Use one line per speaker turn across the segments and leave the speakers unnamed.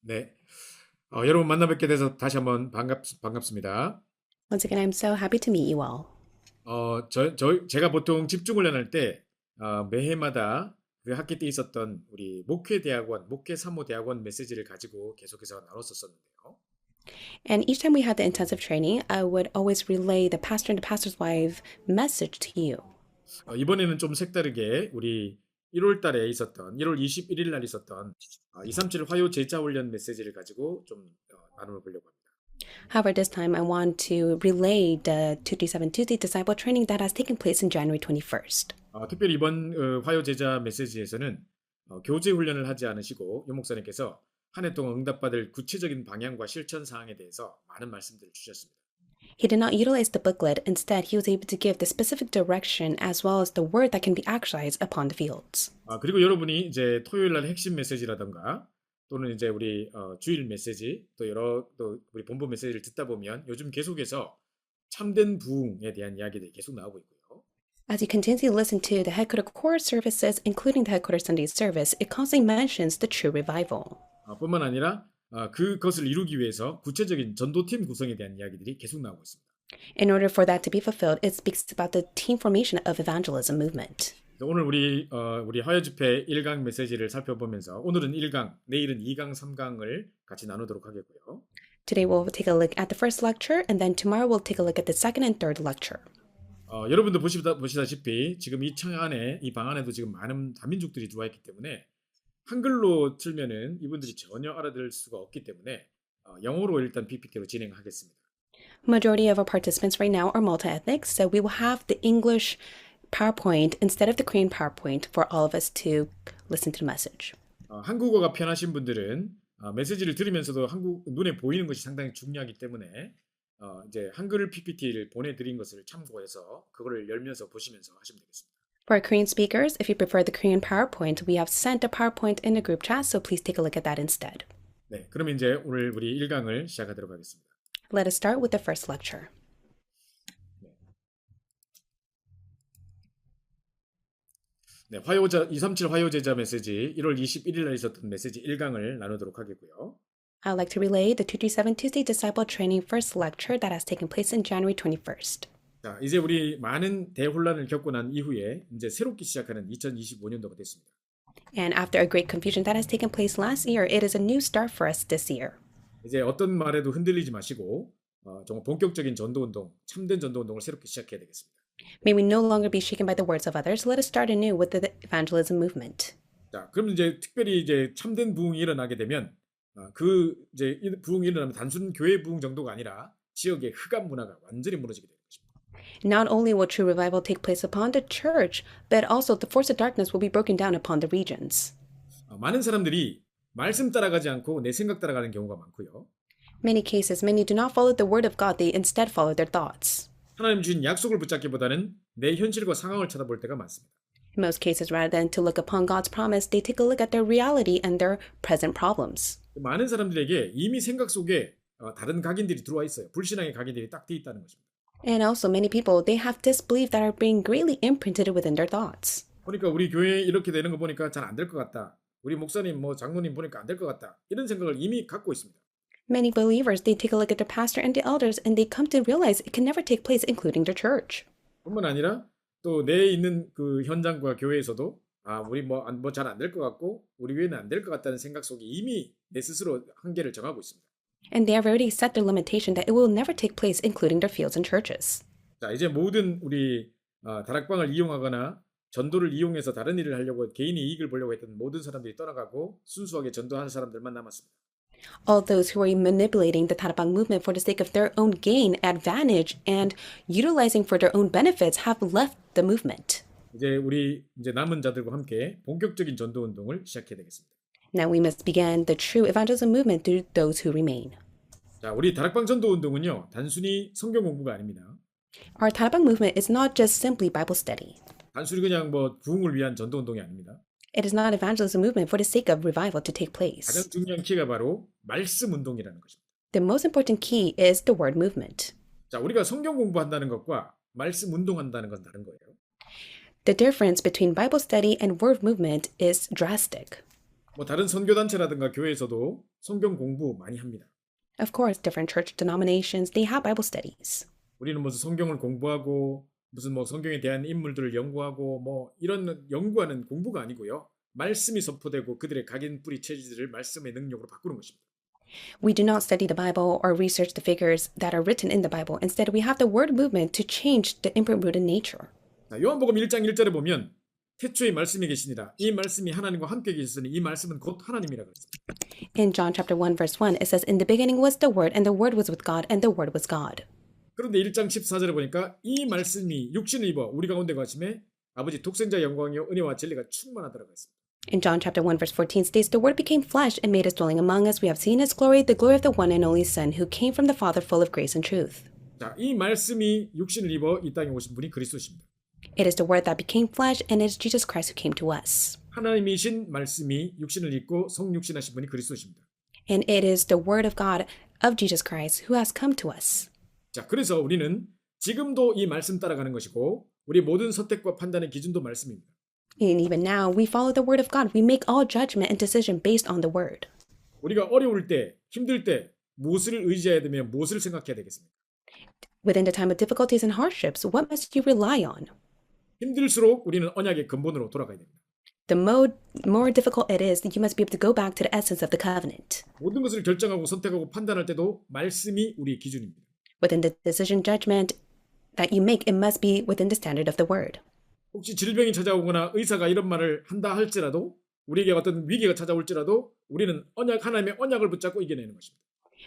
네. 여러분 만나 뵙게 돼서 다시 한번 반갑습니다.
Once again, I'm so happy to meet you all.
제가 보통 집중훈련할 때, 매해마다 그 학기 때 있었던 우리 목회대학원, 목회사모대학원 메시지를 가지고 계속해서 나눴었었는데요.
And each time we had the intensive training, I would always relay the pastor and the pastor's wife message to you.
이번에는 좀 색다르게 우리 1월 달에 있었던, 1월 21일 날 있었던 237 화요 제자훈련 메시지를 가지고 좀 나눠보려고 합니다.
However, this time I want to relay the 237 Tuesday disciple training that has taken place in January 21st.
특별히 이번 화요 제자 메시지에서는 교제 훈련을 하지 않으시고 유 목사님께서 한 해 동안 응답받을 구체적인 방향과 실천 사항에 대해서 많은 말씀들을 주셨습니다.
He did not utilize the booklet. Instead, he was able to give the specific direction as well as the word that can be actualized upon the fields.
그리고 여러분이 이제 토요일 날 핵심 메시지라던가 또는 이제 우리 주일 메시지 또 우리 본부 메시지를 듣다 보면 요즘 계속해서 참된 부흥에 대한 이야기들이 계속 나오고 있고요.
As you continuously listen to the headquarter core services, including the headquarter Sunday service, it constantly mentions the true revival.
뿐만 아니라 그것을 이루기 위해서 구체적인 전도팀 구성에 대한 이야기들이 계속 나오고 있습니다.
In order for that to be fulfilled, it speaks about the team formation of evangelism movement.
오늘 우리 화요 집회 1강 메시지를 살펴보면서 오늘은 1강, 내일은 2강, 3강을 같이 나누도록 하겠고요.
Today we'll take a look at the first lecture, and then tomorrow we'll take a look at the second and third lecture.
여러분도 보시다시피 지금 이 방 안에도 지금 많은 다민족들이 들어와 있기 때문에 한글로 틀면은 이분들이 전혀 알아들을 수가 없기 때문에 영어로 일단 PPT로 진행하겠습니다.
Majority of our participants right now are multi-ethnic, so we will have the English PowerPoint instead of the Korean PowerPoint for all of us to listen to the message.
한국어가 편하신 분들은 메시지를 들으면서도 눈에 보이는 것이 상당히 중요하기 때문에 이제 한글 PPT를 보내드린 것을 참고해서 그거를 열면서 보시면서 하시면 되겠습니다.
For our Korean speakers, if you prefer the Korean PowerPoint, we have sent a PowerPoint in the group chat, so please take a look at that instead.
네, 그럼 이제 오늘 우리 1강을 시작하도록 하겠습니다.
Let us start with the first lecture.
네, 237 화요제자 메시지 1월 21일 날 있었던 메시지 1강을 나누도록 하겠고요.
I'd like to relay the 237 Tuesday Disciple Training first lecture that has taken place in January 21st.
자, 이제 우리 많은 대혼란을 겪고 난 이후에 이제 새롭게 시작하는 2025년도가 됐습니다.
And after a great confusion that has taken place last year, it is a new start for us this year.
이제 어떤 말에도 흔들리지 마시고 정말 본격적인 전도운동, 참된 전도운동을 새롭게 시작해야 되겠습니다.
May we no longer be shaken by the words of others. Let us start anew with the evangelism movement.
자, 그럼 이제 특별히 이제 참된 부흥이 일어나게 되면 이제 부흥이 일어나면 단순 교회 부흥 정도가 아니라 지역의 흑암 문화가 완전히 무너지게 되는 것입니다.
Not only will true revival take place upon the church, but also the force of darkness will be broken down upon the regions.
많은 사람들이 말씀 따라가지 않고 내 생각 따라가는 경우가 많고요.
Many cases, many do not follow the word of God. They instead follow their thoughts.
하나님 주신 약속을 붙잡기보다는 내 현실과 상황을 쳐다볼 때가 많습니다.
In most cases, rather than to look upon God's promise, they take a look at their reality and their present problems.
많은 사람들에게 이미 생각 속에 다른 각인들이 들어와 있어요. 불신앙의 각인들이 딱 돼 있다는 것입니다.
And also, many people, they have disbelief that are being greatly imprinted within their thoughts.
그러니까 우리 교회 이렇게 되는 거 보니까 잘 안 될 것 같다. 우리 목사님, 장로님 보니까 안 될 것 같다. 이런 생각을 이미 갖고 있습니다.
Many believers, they take a look at their pastor and the elders and they come to realize it can never take place, including their church.
뿐만 아니라 또 내 있는 그 현장과 교회에서도 우리 잘 안 될 것 같고 우리 교회는 안 될 것 같다는 생각 속에 이미 내 스스로 한계를 정하고 있습니다.
And they have already set their limitation that it will never take place, including their fields and churches.
자, 이제 모든 우리 다락방을 이용하거나 전도를 이용해서 다른 일을 하려고 개인의 이익을 보려고 했던 모든 사람들이 떠나가고 순수하게 전도하는 사람들만 남았습니다.
All those who are manipulating the Tarabang movement for the sake of their own gain, advantage, and utilizing for their own benefits have left the movement.
이제 남은 자들과 함께 본격적인 전도 운동을 시작해야 되겠습니다.
Now we must begin the true evangelism movement through those who remain.
자, 우리 다락방 전도 운동은요, 단순히 성경 공부가 아닙니다.
Our Tarabang movement is not just simply Bible study.
단순히 그냥 부흥을 위한 전도 운동이 아닙니다.
It is not evangelism movement for the sake of revival to take place.
가장 중요한 키가 바로 말씀 운동이라는 것입니다.
The most important key is the word movement.
자, 우리가 성경 공부한다는 것과 말씀 운동한다는 건 다른 거예요.
The difference between Bible study and word movement is drastic.
뭐 다른 선교단체라든가 교회에서도 성경 공부 많이 합니다.
Of course, different church denominations, they have Bible studies.
우리는 무슨 성경을 공부하고 무슨 뭐 성경에 대한 인물들을 연구하고 뭐 이런 연구하는 공부가 아니고요. 말씀이 선포되고 그들의 각인 뿌리 체질을 말씀의 능력으로 바꾸는 것입니다.
We do not study the Bible or research the figures that are written in the Bible. Instead, we have the word movement to change the imprint-rooted nature.
자, 요한복음 1장 1절에 보면 태초에 말씀이 계시니라. 이 말씀이 하나님과 함께 계셨으니 이 말씀은 곧 하나님이라 그랬습니다.
In John chapter 1, verse 1, it says, In the beginning was the Word, and the Word was with God, and the Word was God.
그런데 1장 14절에 보니까 이 말씀이 육신을 입어 우리 가운데 가심에 아버지 독생자 영광이요 은혜와 진리가 충만하더라고 했습니다.
In John chapter 1, verse 14 states, The Word became flesh and made his dwelling among us. We have seen his glory, the glory of the one and only Son, who came from the Father full of grace and truth.
자, 이 말씀이 육신을 입어 이 땅에 오신 분이 그리스도십니다.
It is the Word that became flesh, and it is Jesus Christ who came to us.
하나님이신 말씀이 육신을 입고 성육신하신 분이 그리스도십니다.
And it is the Word of God, of Jesus Christ, who has come to us.
자, 그래서 우리는 지금도 이 말씀 따라가는 것이고 우리 모든 선택과 판단의 기준도 말씀입니다.
And even now, we follow the Word of God. We make all judgment and decision based on the Word.
우리가 어려울 때, 힘들 때 무엇을 의지해야 되며 무엇을 생각해야 되겠습니까?
Within the time of difficulties and hardships, what must you rely on?
힘들수록 우리는 언약의 근본으로 돌아가야 됩니다.
The more difficult it is, you must be able to go back to the essence of the covenant.
모든 것을 결정하고 선택하고 판단할 때도 말씀이 우리의 기준입니다.
Within the decision judgment that you make, it must be within the standard of the Word.
혹시 질병이 찾아오거나 의사가 이런 말을 한다 할지라도 우리에게 어떤 위기가 찾아올지라도 우리는 하나님의 언약을 붙잡고 이겨내는 것입니다.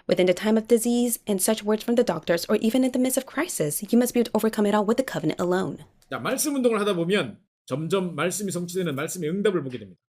Within the time of disease and such words from the doctors, or even in the midst of crisis, you must be able to overcome it all with the covenant alone.
자, 말씀 운동을 하다 보면 점점 말씀이 성취되는 말씀의 응답을 보게 됩니다.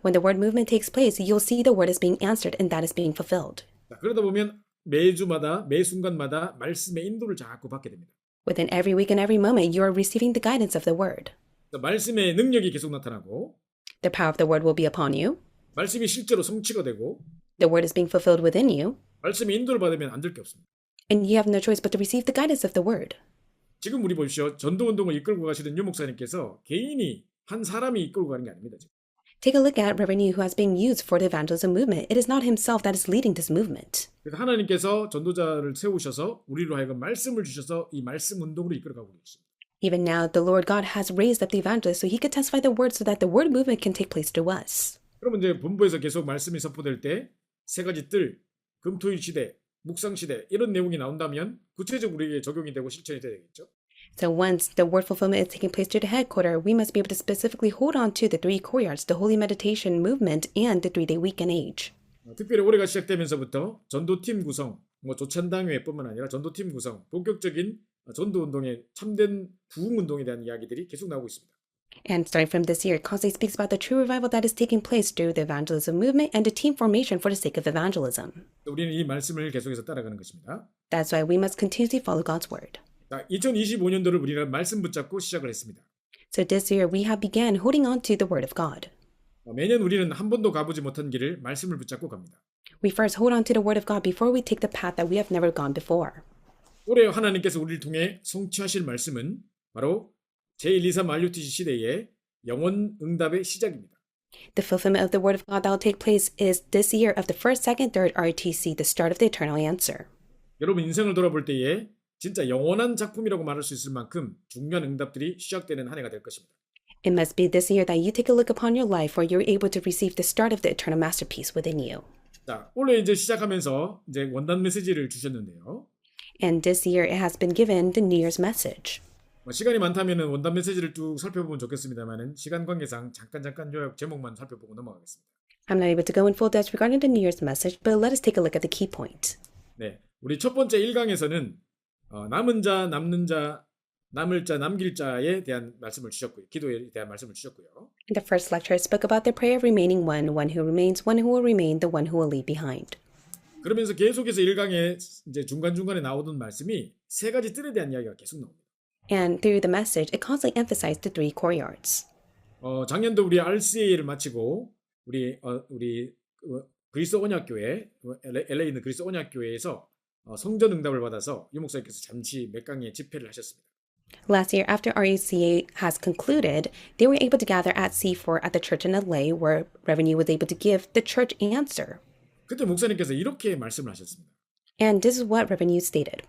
When the word movement takes place, you'll see the word is being answered and that is being fulfilled.
자, 그러다 보면 매주마다 매 순간마다 말씀의 인도를 자꾸 받게 됩니다.
Within every week and every moment, you are receiving the guidance of the word.
자, 말씀의 능력이 계속 나타나고
The power of the word will be upon you.
말씀이 실제로 성취가 되고
The word is being fulfilled within you.
말씀의 인도를 받으면 안 될 게 없습니다.
And you have no choice but to receive the guidance of the word.
지금 우리 보십시오. 전도운동을 이끌고 가시는 유 목사님께서 개인이 한 사람이 이끌고 가는 게 아닙니다. 지금.
Take a look at Reverend Yu, who has been used for the evangelism movement. It is not himself that is leading this movement.
그래서 하나님께서 전도자를 세우셔서 우리로 하여금 말씀을 주셔서 이 말씀 운동으로 이끌어가고 계십니다.
Even now, the Lord God has raised up the evangelist so he could testify the word so that the word movement can take place through us.
그러면 이제 본부에서 계속 말씀이 선포될 때 세 가지 뜰, 금토일 시대, 묵상 시대 이런 내용이 나온다면 구체적으로 우리에게 적용이 되고 실천이 돼야 되겠죠.
So once the word fulfillment is taking place through the headquarter, we must be able to specifically hold on to the three courtyards, the holy meditation movement, and the 3-day weekend age.
특별히 올해가 시작되면서부터 전도팀 구성, 조찬당회뿐만 아니라 전도팀 구성, 본격적인 전도운동의 참된 부흥운동에 대한 이야기들이 계속 나오고 있습니다.
And starting from this year, constantly speaks about the true revival that is taking place through the evangelism movement and the team formation for the sake of evangelism.
우리는 이 말씀을 계속해서 따라가는 것입니다.
That's why we must continuously follow God's word.
자, 2025년도를 우리는 말씀 붙잡고 시작을 했습니다.
So this year, we have began holding on to the word of God.
매년 우리는 한 번도 가보지 못한 길을 말씀을 붙잡고 갑니다.
We first hold on to the word of God before we take the path that we have never gone before.
올해 하나님께서 우리를 통해 성취하실 말씀은 바로 제123 RUTC 시대의 영원 응답의 시작입니다.
The fulfillment of the word of God that will take place is this year of the first, second, third RTC, the start of the eternal answer.
여러분 인생을 돌아볼 때에 진짜 영원한 작품이라고 말할 수 있을 만큼 중요한 응답들이 시작되는 한 해가 될 것입니다.
It must be this year that you take a look upon your life where you're able to receive the start of the eternal masterpiece within you.
자, 올해 이제 시작하면서 이제 원단 메시지를 주셨는데요.
And this year it has been given the New Year's message.
시간이 많다면 원단 메시지를 쭉 살펴보면 좋겠습니다만 시간 관계상 잠깐 요약 제목만 살펴보고 넘어가겠습니다.
I'm not able to go in full depth regarding the New Year's message, but let us take a look at the key point.
네, 우리 첫 번째 1강에서는 남은 자, 남는 자, 남을 자, 남길 자에 대한 말씀을 주셨고요. 기도에 대한 말씀을 주셨고요.
In the first lecture, I spoke about the prayer of remaining one, one who remains, one who will remain, the one who will leave behind.
그러면서 계속해서 1강에 이제 중간중간에 나오던 말씀이 세 가지 뜰에 대한 이야기가 계속 나옵니다.
And through the message, it constantly emphasized the three courtyards.
작년도 우리 RCA를 마치고 우리 그리스도 언약교회 LA에 있는 그리스도 언약교회에서 성전 응답을 받아서 유 목사님께서 잠시 몇 강의 집회를 하셨습니다.
Last year, after RUCA has concluded, they were able to gather at C4 at the church in LA where Revenue was able to give the church answer.
그때 목사님께서 이렇게 말씀을 하셨습니다.
And this is what Revenue stated.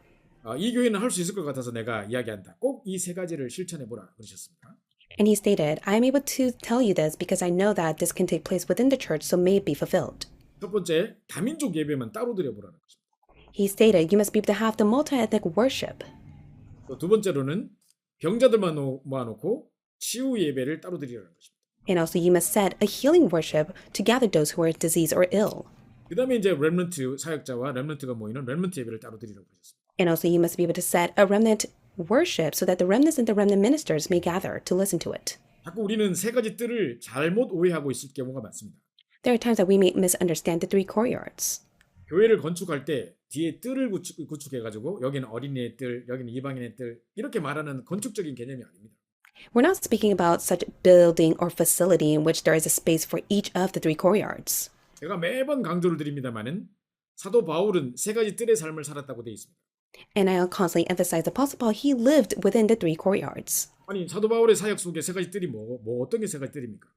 이 교회는 할 수 있을 것 같아서 내가 이야기한다. 꼭 이 세 가지를 실천해보라 그러셨습니다.
And he stated, I am able to tell you this because I know that this can take place within the church, so may it be fulfilled.
첫 번째, 다민족 예배만 따로 드려보라는 것입니다.
He stated, you must be able to have the multi-ethnic worship.
또 두 번째로는 병자들만 모아놓고 치유 예배를 따로 드리라는 것입니다.
And also, you must set a healing worship to gather those who are diseased or ill.
그 다음에 이제 렘넌트 사역자와 렘넌트가 모이는 렘넌트 예배를 따로 드리라고 하셨습니다.
And also, you must be able to set a remnant worship so that the remnants and the remnant ministers may gather to listen to it.
자꾸 우리는 세 가지 뜰을 잘못 오해하고 있을 경우가 많습니다.
There are times that we may misunderstand the three courtyards.
교회를 건축할 때 뒤에 뜰을 구축해가지고 여기는 어린이의 뜰, 여기는 이방인의 뜰 이렇게 말하는 건축적인 개념이 아닙니다.
We're not speaking about such building or facility in which there is a space for each of the three courtyards.
제가 매번 강조를 드립니다만은 사도 바울은 세 가지 뜰의 삶을 살았다고 되어 있습니다.
And I'll constantly emphasize Apostle Paul, he lived within the three courtyards.
아니 사도 바울의 사역 속에 세 가지 뜰이 어떤 게 세 가지 뜰입니까?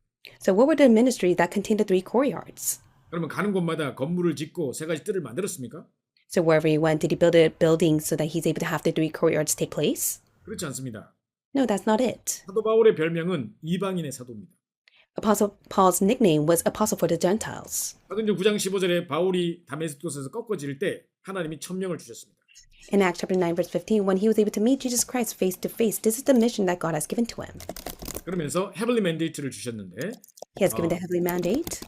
So what were the ministries that contained the three courtyards?
그러면 가는 곳마다 건물을 짓고 세 가지 뜰을 만들었습니까?
So wherever he went, did he build a building so that he's able to have the three courtyards take place?
그렇지 않습니다.
No, that's not it.
사도 바울의 별명은 이방인의 사도입니다.
Apostle Paul's nickname was Apostle for the Gentiles.
사도행전 9장 15절에 바울이 다메섹도스에서 꺾어질 때 하나님이 천명을 주셨습니다.
In Acts chapter 9, verse 15, when he was able to meet Jesus Christ face to face, this is the mission that God has given to him.
그러면서 헤블리 맨데이트를 주셨는데
He has given the heavenly mandate.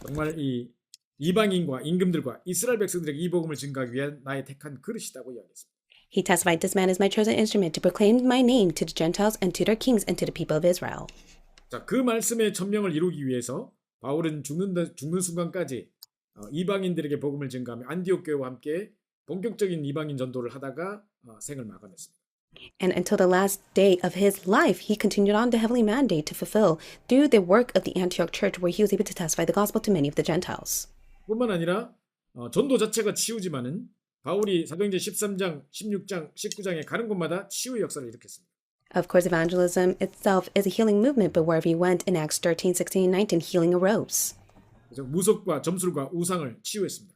정말 이 이방인과 임금들과 이스라엘 백성들에게 이 복음을 증가하기 위한 나의 택한 그릇이라고 이야기했습니다.
He testified, this man is my chosen instrument to proclaim my name to the Gentiles and to their kings and to the people of Israel.
자, 그 말씀의 천명을 이루기 위해서 바울은 죽는 순간까지 이방인들에게 복음을 증가하며 안디옥 교회와 함께 본격적인 이방인 전도를 하다가 생을 마감했습니다.
And until the last day of his life, he continued on the heavenly mandate to fulfill through the work of the Antioch church where he was able to testify the gospel to many of the Gentiles.
뿐만 아니라 전도 자체가 치유지만은 바울이 사도행전 13장, 16장, 19장에 가는 곳마다 치유의 역사를 일으켰습니다.
Of course, evangelism itself is a healing movement, but wherever he went in Acts 13, 16, and 19, healing arose.
그래서 무속과 점술과 우상을 치유했습니다.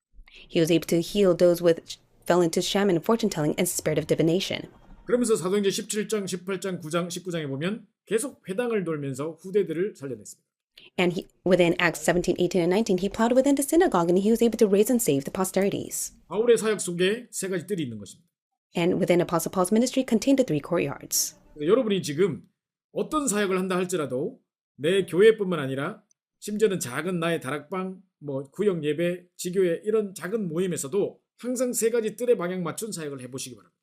He was able to heal those with fell into shaman and fortune telling and spirit of divination.
그러면서 사도행전 17장, 18장, 9장, 19장에 보면 계속 회당을 돌면서 후대들을 살려냈습니다.
And within Acts 17, 18, and 19, he plowed within the synagogue and he was able to raise and save the posterities.
바울의 사역 속에 세 가지 뜰이 있는 것입니다.
And within Apostle Paul's ministry contained the three courtyards.
여러분이 지금 어떤 사역을 한다 할지라도 내 교회뿐만 아니라 심지어는 작은 나의 다락방, 구역 예배, 지교회 이런 작은 모임에서도 항상 세 가지 뜰에 방향 맞춘 사역을 해보시기 바랍니다.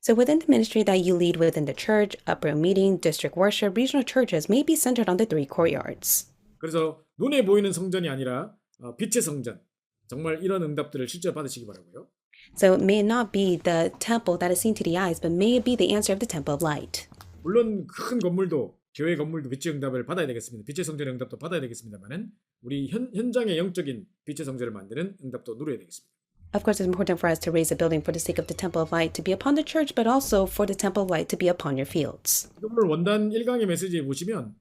So within the ministry that you lead within the church, upper meeting, district worship, regional churches may be centered on the three courtyards.
그래서 눈에 보이는 성전이 아니라 빛의 성전, 정말 이런 응답들을 실제로 받으시기 바라고요.
So it may not be the temple that is seen to the eyes, but may it be the answer of the temple of light.
물론 큰 건물도 교회 건물도 빛의 응답을 받아야 되겠습니다. 빛의 성전의 응답도 받아야 되겠습니다만은 우리 현장의 영적인 빛의 성전을 만드는 응답도 누려야 되겠습니다.
Of course, it's important for us to raise a building for the sake of the temple of light to be upon the church, but also for the temple of light to be upon your fields.
오늘 원단 1강의 메시지에 보시면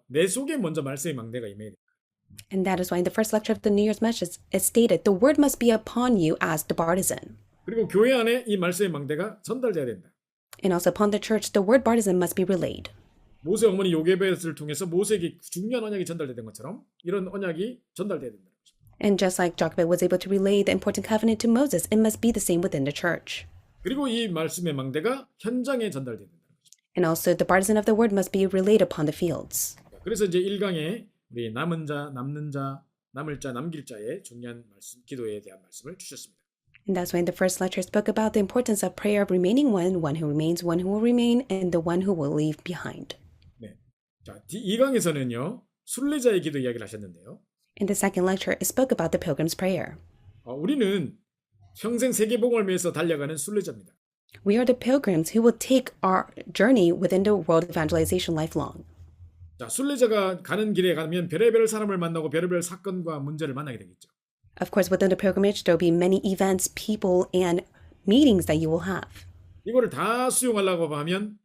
내 속에 먼저 말씀의 망대가 임해야 됩니다.
And that is why in the first lecture of the New Year's message, it stated, the word must be upon you as the partisan.
그리고 교회 안에 이 말씀의 망대가 전달돼야 된다.
And also upon the church, the word partisan must be relayed.
모세 어머니 요게벳을 통해서 모세에게 중요한 언약이 전달된 것처럼 이런 언약이 전달돼야 된다.
And just like Jochebed was able to relay the important covenant to Moses, it must be the same within the church.
그리고 이 말씀의 망대가 현장에 전달돼야 된다.
And also the partisan of the word must be relayed upon the fields.
그래서 이제 1강에 우리 남은 자, 남는 자, 남을 자, 남길 자의 중요한 말씀, 기도에 대한 말씀을 주셨습니다.
And that's why in the first lecture spoke about the importance of prayer of remaining one who remains, one who will remain, and the one who will leave behind.
네. 자, 2강에서는요. 순례자의 기도 이야기를 하셨는데요.
In the second lecture, it spoke about the pilgrim's prayer.
우리는 평생 세계복음을 위해서 달려가는 순례자입니다.
We are the pilgrims who will take our journey within the world evangelization lifelong.
자, 순례자가 가는 길에 가면 별의별 사람을 만나고 별의별 사건과 문제를 만나게 되겠죠.
Of course, within the pilgrimage, there will be many events, people, and meetings that you will have.
이거를 다 수용하려고 하면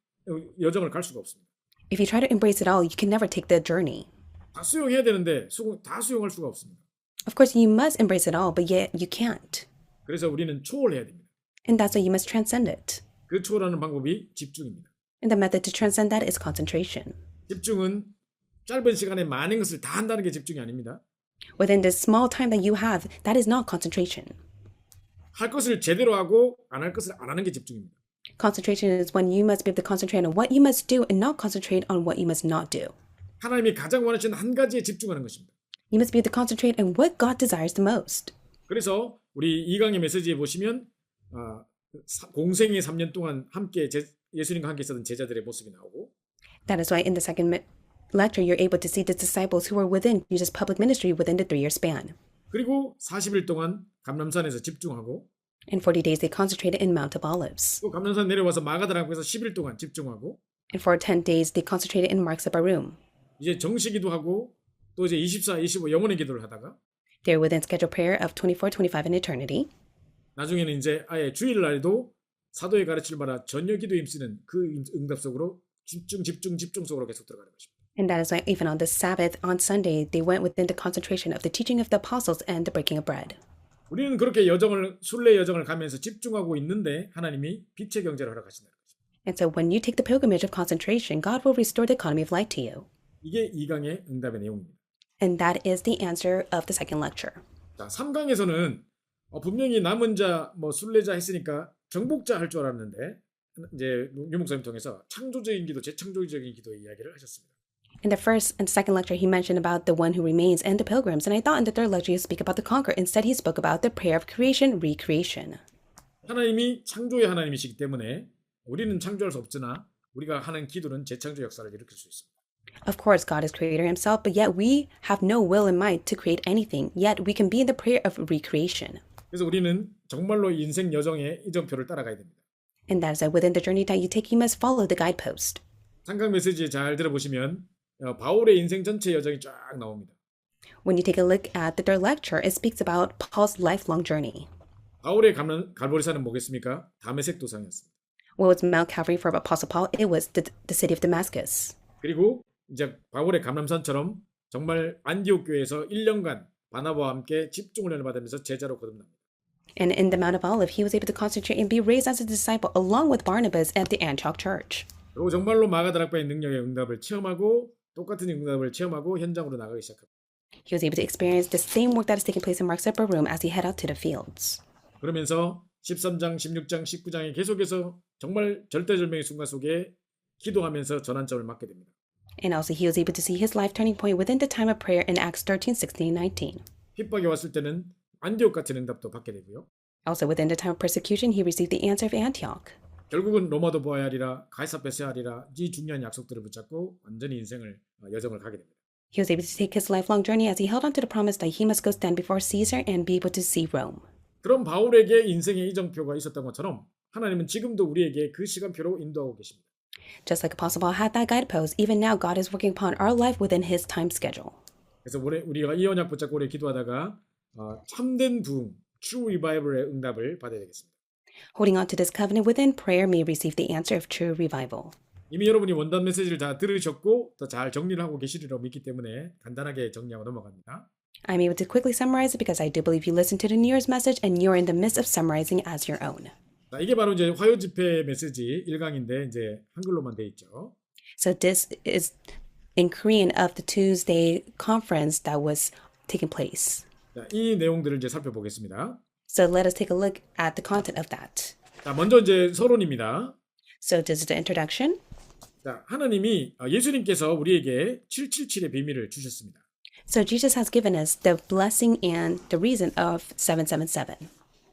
여정을 갈 수가 없습니다.
If you try to embrace it all, you can never take the journey.
다 수용해야 되는데 다 수용할 수가 없습니다.
Of course, you must embrace it all, but yet you can't.
그래서 우리는 초월해야 됩니다.
And that's why you must transcend it.
그 초월하는 방법이 집중입니다.
And the method to transcend that is concentration.
집중은 짧은 시간에 많은 것을 다 한다는 게 집중이 아닙니다.
Within this small time that you have, that is not concentration.
할 것을 제대로 하고 안 할 것을 안 하는 게 집중입니다.
Concentration is when you must be able to concentrate on what you must do and not concentrate on what you must not do.
하나님이 가장 원하시는 한 가지에 집중하는 것입니다.
You must be able to concentrate on what God desires the most.
그래서 우리 이강의 메시지에 보시면 공생의 3년 동안 함께 예수님과 함께 있었던 제자들의 모습이 나오고
That is why in the second lecture, you're able to see the disciples who were within Jesus' public ministry within the 3-year span.
그리고 40일 동안 감람산에서 집중하고
In 40 days, they concentrated in Mount of Olives.
또 감람산 내려와서 마가다락에서 10일 동안 집중하고
And for 10 days, they concentrated in Mark's upper room.
이제 정시기도 하고 또 이제 24, 25 영혼의 기도를 하다가
They're within scheduled prayer of 24, 25, and eternity.
나중에는 이제 아예 주일날에도 사도의 가르침을 받아 전혀 기도에 힘쓰는 그 응답 속으로 집중 속으로 계속 들어가는 것입니다.
And that is why even on the Sabbath, on Sunday, they went within the concentration of the teaching of the apostles and the breaking of bread.
우리는 그렇게 순례 여정을 가면서 집중하고 있는데 하나님이 빛의 경제를 허락하신다는 것입니다.
And so when you take the pilgrimage of concentration, God will restore the economy of light to you.
이게 2강의 응답의 내용입니다.
And that is the answer of the second lecture.
자, 3강에서는 분명히 남은 자, 순례자 했으니까 정복자 할 줄 알았는데 이제 유 목사님 통해서 창조적인 기도, 재창조적인 기도의 이야기를 하셨습니다.
In the first and second lecture, he mentioned about the one who remains and the pilgrims. And I thought in the third lecture, he'd speak about the conqueror. Instead, he spoke about the prayer of creation, recreation.
하나님이 창조의 하나님이시기 때문에 우리는 창조할 수 없으나 우리가 하는 기도는 재창조 역사를 일으킬 수 있습니다.
Of course, God is creator himself, but yet we have no will and might to create anything. Yet we can be in the prayer of recreation.
그래서 우리는 정말로 인생 여정의 이정표를 따라가야 됩니다.
And that is why within the journey that you take, you must follow the guidepost.
3강 메시지 잘 들어보시면 바울의 인생 전체 여정이 쫙 나옵니다.
When you take a look at the third lecture, it speaks about Paul's lifelong journey.
바울의 갈보리산은 뭐겠습니까? 다메섹 도상이었습니다.
What was Mount Calvary for Apostle Paul? It was the city of Damascus.
그리고 이제 바울의 감람산처럼 정말 안디옥 교회에서 1년간 바나바와 함께 집중 훈련을 받으면서 제자로 거듭납니다.
And in the Mount of Olives, he was able to concentrate and be raised as a disciple along with Barnabas at the Antioch church.
그리고 정말로 마가다락바의 능력의 응답을 체험하고 똑같은 응답을 체험하고 현장으로 나가기 시작합니다.
He was able to experience the same work that is taking place in Mark's upper room as he head out to the fields.
그러면서 13장, 16장, 19장에 계속해서 정말 절대절명의 순간 속에 기도하면서 전환점을 맞게 됩니다.
And also he was able to see his life turning point within the time of prayer in Acts 13, 16, 19.
핍박이 왔을 때는 안디옥 같은 응답도 받게 되고요.
Also within the time of persecution, he received the answer of Antioch.
결국은 로마도 보아야 하리라, 가이사 뺏어야 하리라 이 중요한 약속들을 붙잡고 완전히 여정을 가게 됩니다.
He was able to take his lifelong journey as he held on to the promise that he must go stand before Caesar and be able to see Rome.
그런 바울에게 인생의 이정표가 있었던 것처럼 하나님은 지금도 우리에게 그 시간표로 인도하고 계십니다.
Just like Apostle Paul had that guidepost, even now God is working upon our life within his time schedule.
그래서 우리가 이 언약 붙잡고 오래 기도하다가 참된 부흥, true revival의 응답을 받아야 되겠습니다.
Holding on to this covenant within prayer may receive the answer of true revival.
이미 여러분이 원단 메시지를 다 들으셨고 더 잘 정리를 하고 계시리라고 믿기 때문에 간단하게 정리하고 넘어갑니다.
I'm able to quickly summarize it because I do believe you listened to the New Year's message and you're in the midst of summarizing as your own.
자, 이게 바로 이제 화요 집회 메시지 1강인데 이제 한글로만 돼 있죠.
So this is in Korean of the Tuesday conference that was taking place.
자, 이 내용들을 이제 살펴보겠습니다.
So let us take a look at the content of that.
자, 먼저 이제 서론입니다.
So this is the introduction.
자, 하나님이 예수님께서 우리에게 777의 비밀을 주셨습니다.
So Jesus has given us the blessing and the reason of 777.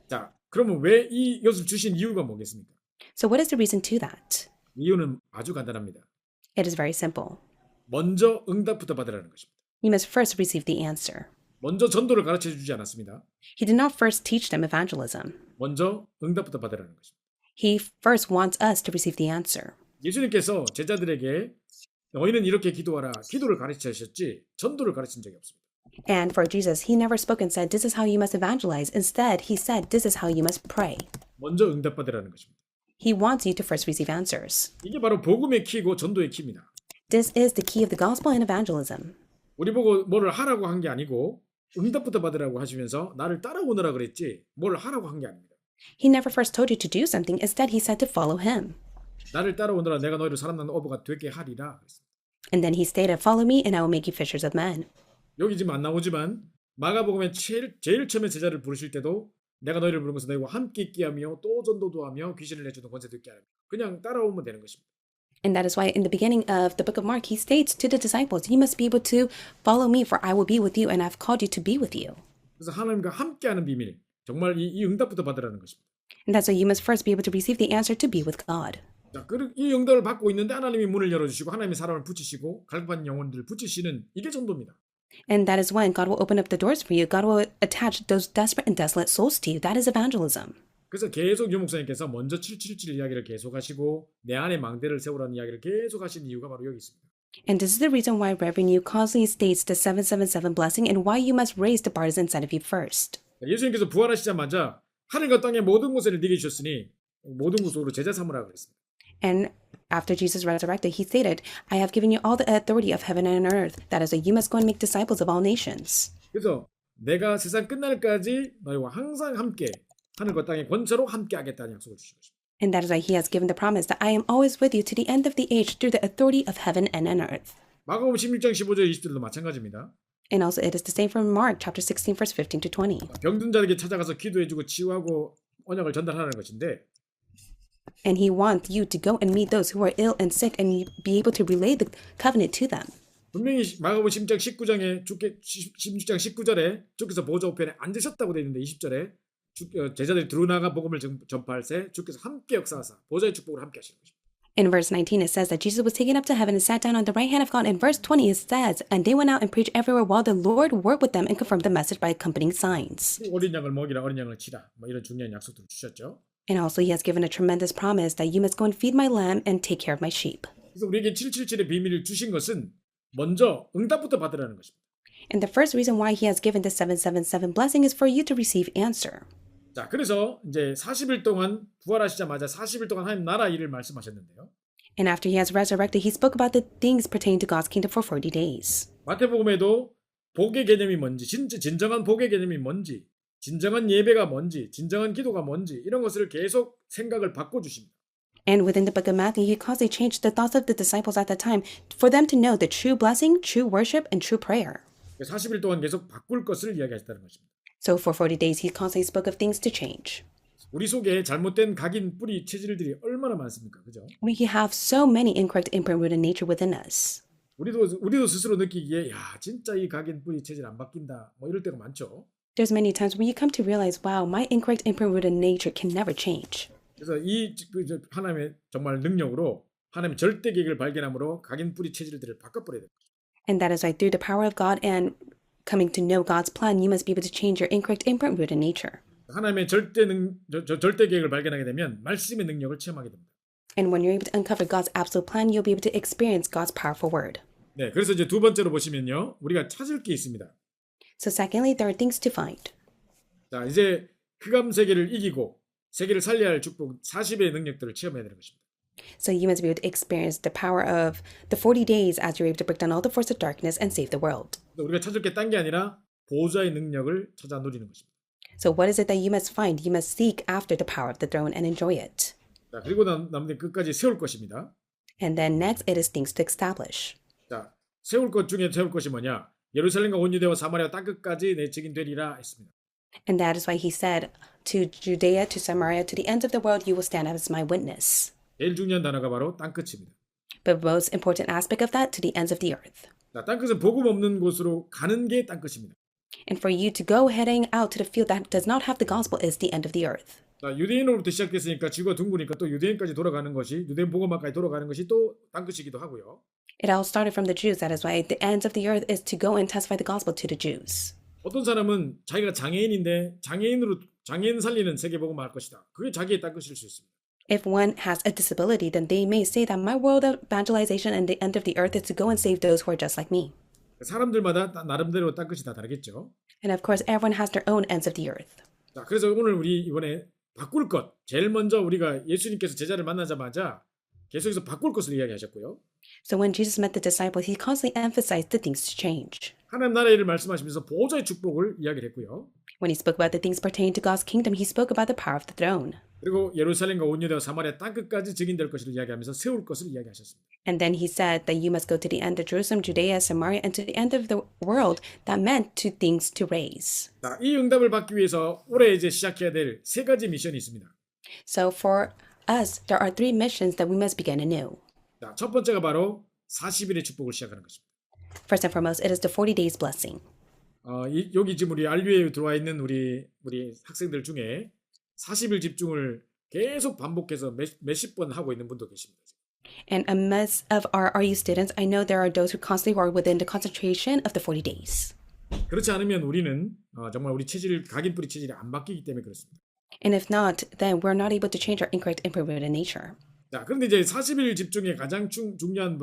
자, 그러면 왜 이것을 주신 이유가 뭐겠습니까?
So what is the reason to that?
이유는 아주 간단합니다.
It is very simple.
먼저 응답부터 받으라는 것입니다.
You must first receive the answer.
먼저 전도를 가르쳐 주지 않았습니다.
He did not first teach them evangelism.
먼저 응답부터 받으라는 것입니다.
He first wants us to receive the answer.
예수님께서 제자들에게 너희는 이렇게 기도하라 기도를 가르치셨지 전도를 가르친 적이 없습니다.
And for Jesus, he never spoke and said, this is how you must evangelize. Instead, he said, this is how you must pray.
먼저 응답받으라는 것입니다.
He wants you to first receive answers.
이게 바로 복음의 키이고 전도의 키입니다.
This is the key of the gospel and evangelism.
우리 보고 뭐를 하라고 한 게 아니고 응답부터 받으라고 하시면서 나를 따라오느라 그랬지 뭘 하라고 한 게 아닙니다.
He never first told you to do something. Instead, he said to follow him.
나를 따라오느라 내가 너희를 사람 낳는 어부가 되게 하리라.
And then he stated, follow me and I will make you fishers of men.
여기 지금 안 나오지만 마가복음에 제일 처음에 제자를 부르실 때도 내가 너희를 부른 것은 너희와 함께 있게 하며 또 전도도 하며 귀신을 내주는 권세도 있게 하며 그냥 따라오면 되는 것입니다.
And that is why in the beginning of the book of Mark, he states to the disciples, you must be able to follow me for I will be with you and I've called you to be with you.
그래서 하나님과 함께하는 비밀, 정말 이 응답부터 받으라는 것입니다.
And that's why you must first be able to receive the answer to be with God.
자, 이 응답을 받고 있는데 하나님이 문을 열어주시고 하나님이 사람을 붙이시고 갈급한 영혼들을 붙이시는 이게 전도입니다.
And that is when God will open up the doors for you. God will attach those desperate and desolate souls to you. That is evangelism.
그래서 계속 유 목사님께서 먼저 777 이야기를 계속하시고 내 안에 망대를 세우라는 이야기를 계속하신 이유가 바로 여기 있습니다.
And this is the reason why Reverend Yu constantly states the 777 blessing and why you must raise the bars inside of you first.
예수님께서 부활하시자마자 하늘과 땅의 모든 곳을 네게 주셨으니 모든 곳으로 제자 삼으라 그랬습니다.
And after Jesus resurrected, he stated, I have given you all the authority of heaven and earth. That is why you must go and make disciples of all nations.
그래서 내가 세상 끝날까지 너희와 항상 함께 하늘과 땅의 권세로 함께 하겠다는 약속을 주신 것입니다.
And that is why he has given the promise that I am always with you to the end of the age through the authority of heaven and on earth.
마가복음 16장 15절 20절도 마찬가지입니다.
And also it is the same from Mark chapter 16 verse 15 to 20.
병든 자에게 찾아가서 기도해주고 치유하고 언약을 전달하라는 것인데
And he wants you to go and meet those who are ill and sick and be able to relay the covenant to them.
분명히 마가복음 16장 19장에 16장 19절에 주께서 보좌 우편에 앉으셨다고 되어 있는데 20절에 제자들이 들어나가 복음을 전파할 새 주께서 함께 역사하사 보좌의 축복을 함께 하시는 것입니다.
In verse 19 it says that Jesus was taken up to heaven and sat down on the right hand of God. In verse 20 it says, and they went out and preached everywhere while the Lord worked with them and confirmed the message by accompanying signs.
어린 양을 먹이라 어린 양을 치라 뭐 이런 중요한 약속들을 주셨죠.
And also he has given a tremendous promise that you must go and feed my lamb and take care of my sheep.
그래서 우리에게 777의 비밀을 주신 것은 먼저 응답부터 받으라는 것입니다.
And the first reason why he has given the 777 blessing is for you to receive answer.
자, 그래서 이제 40일 동안 부활하시자마자 40일 동안 하나님 나라 일을 말씀하셨는데요.
And after he has resurrected, he spoke about the things pertaining to God's kingdom for 40 days.
마태복음에도 복의 개념이 뭔지, 진정한 복의 개념이 뭔지, 진정한 예배가 뭔지, 진정한 기도가 뭔지 이런 것을 계속 생각을 바꿔주십니다.
And within the book of Matthew, he constantly changed the thoughts of the disciples at that time for them to know the true blessing, true worship, and true prayer.
40일 동안 계속 바꿀 것을 이야기하셨다는 것입니다.
So for 40 days, he constantly spoke of things to change.
우리 속에 잘못된 각인 뿌리 체질들이 얼마나 많습니까? 그죠?
We have so many incorrect imprint-rooted nature within us.
우리도 스스로 느끼기에 야 진짜 이 각인 뿌리 체질 안 바뀐다 뭐 이럴 때가 많죠.
There's many times where you come to realize, wow, my incorrect imprint-rooted nature can never change.
그래서 이 하나님의 정말 능력으로 하나님의 절대 계획을 발견함으로 각인 뿌리 체질들을 바꿔버려야 됩니다.
And that is why through the power of God and coming to know God's plan, you must be able to change your incorrect imprint-rooted nature.
하나님의 절대 계획을 발견하게 되면 말씀의 능력을 체험하게 됩니다.
And when you're able to uncover God's absolute plan, you'll be able to experience God's powerful word.
네, 그래서 이제 두 번째로 보시면요, 우리가 찾을 게 있습니다.
So secondly, there are things to find.
자, 이제 흑암 세계를 이기고 세계를 살려야 할 축복 40의 능력들을 체험해야 되는 것입니다.
So you must be able to experience the power of the 40 days as you're able to break down all the force of darkness and save the world.
우리가 찾을 게 딴 게 아니라 보좌의 능력을 찾아 누리는 것입니다.
So what is it that you must find? You must seek after the power of the throne and enjoy it.
자, 그리고 남들 끝까지 세울 것입니다.
And then next, it is things to establish.
자, 세울 것 중에 세울 것이 뭐냐? 예루살렘과 온 유대와 사마리아 땅 끝까지 내 증인 되리라 했습니다.
And that is why he said, to Judea, to Samaria, to the ends of the world, you will stand as my witness.
제일 중요한 단어가 바로 땅 끝입니다.
But the most important aspect of that, to the ends of the earth.
자, 땅 끝은 복음 없는 곳으로 가는 게 땅 끝입니다.
And for you to go heading out to the field that does not have the gospel is the end of the earth.
자, 유대인으로부터 시작됐으니까 지구가 둥그니까 또 유대인까지 돌아가는 것이 유대인 복음화까지 돌아가는 것이 또 땅 끝이기도 하고요.
It all started from the Jews. That is why the ends of the earth is to go and testify the gospel to the Jews.
어떤 사람은 자기가 장애인인데 장애인 살리는 세계 복음화 할 것이다. 그게 자기의 땅 끝일 수 있습니다.
If one has a disability, then they may say that my world of evangelization and the end of the earth is to go and save those who are just like me.
사람들마다 나름대로 땅 끝이 다 다르겠죠.
And of course, everyone has their own ends of the earth.
자, 그래서 오늘 우리 이번에 바꿀 것. 제일 먼저 우리가 예수님께서 제자를 만나자마자 계속해서 바꿀 것을 이야기하셨고요.
So when Jesus met the disciples, he constantly emphasized the things to change.
하나님 나라의 일을 말씀하시면서 보호자의 축복을 이야기를 했고요.
When he spoke about the things pertaining to God's kingdom, he spoke about the power of the throne.
그리고 예루살렘과 온 유대와 사마리아 땅끝까지 증인될 것을 이야기하면서 세울 것을 이야기하셨습니다.
And then he said that you must go to the end of Jerusalem, Judea, Samaria, and to the end of the world. That meant two things to raise.
자, 이 응답을 받기 위해서 올해 이제 시작해야 될 세 가지 미션이 있습니다.
So for us, there are three missions that we must begin anew.
자, 첫 번째가 바로 40일의 축복을 시작하는 것입니다.
First and foremost, it is the 40 days blessing.
여기 지금 우리 RU에 들어와 있는 우리 학생들 중에 40일 집중을 계속 반복해서 몇십 번 하고 있는 분도 계십니다.
And amidst of our RU students, I know there are those who constantly are within the concentration of the 40 days.
그렇지 않으면 우리는 정말 우리 체질, 각인뿌리 체질이 안 바뀌기 때문에 그렇습니다.
And if not, then we're not able to change our incorrect and perverted nature.
자, 그런데 이제 40일 집중의 가장 중요한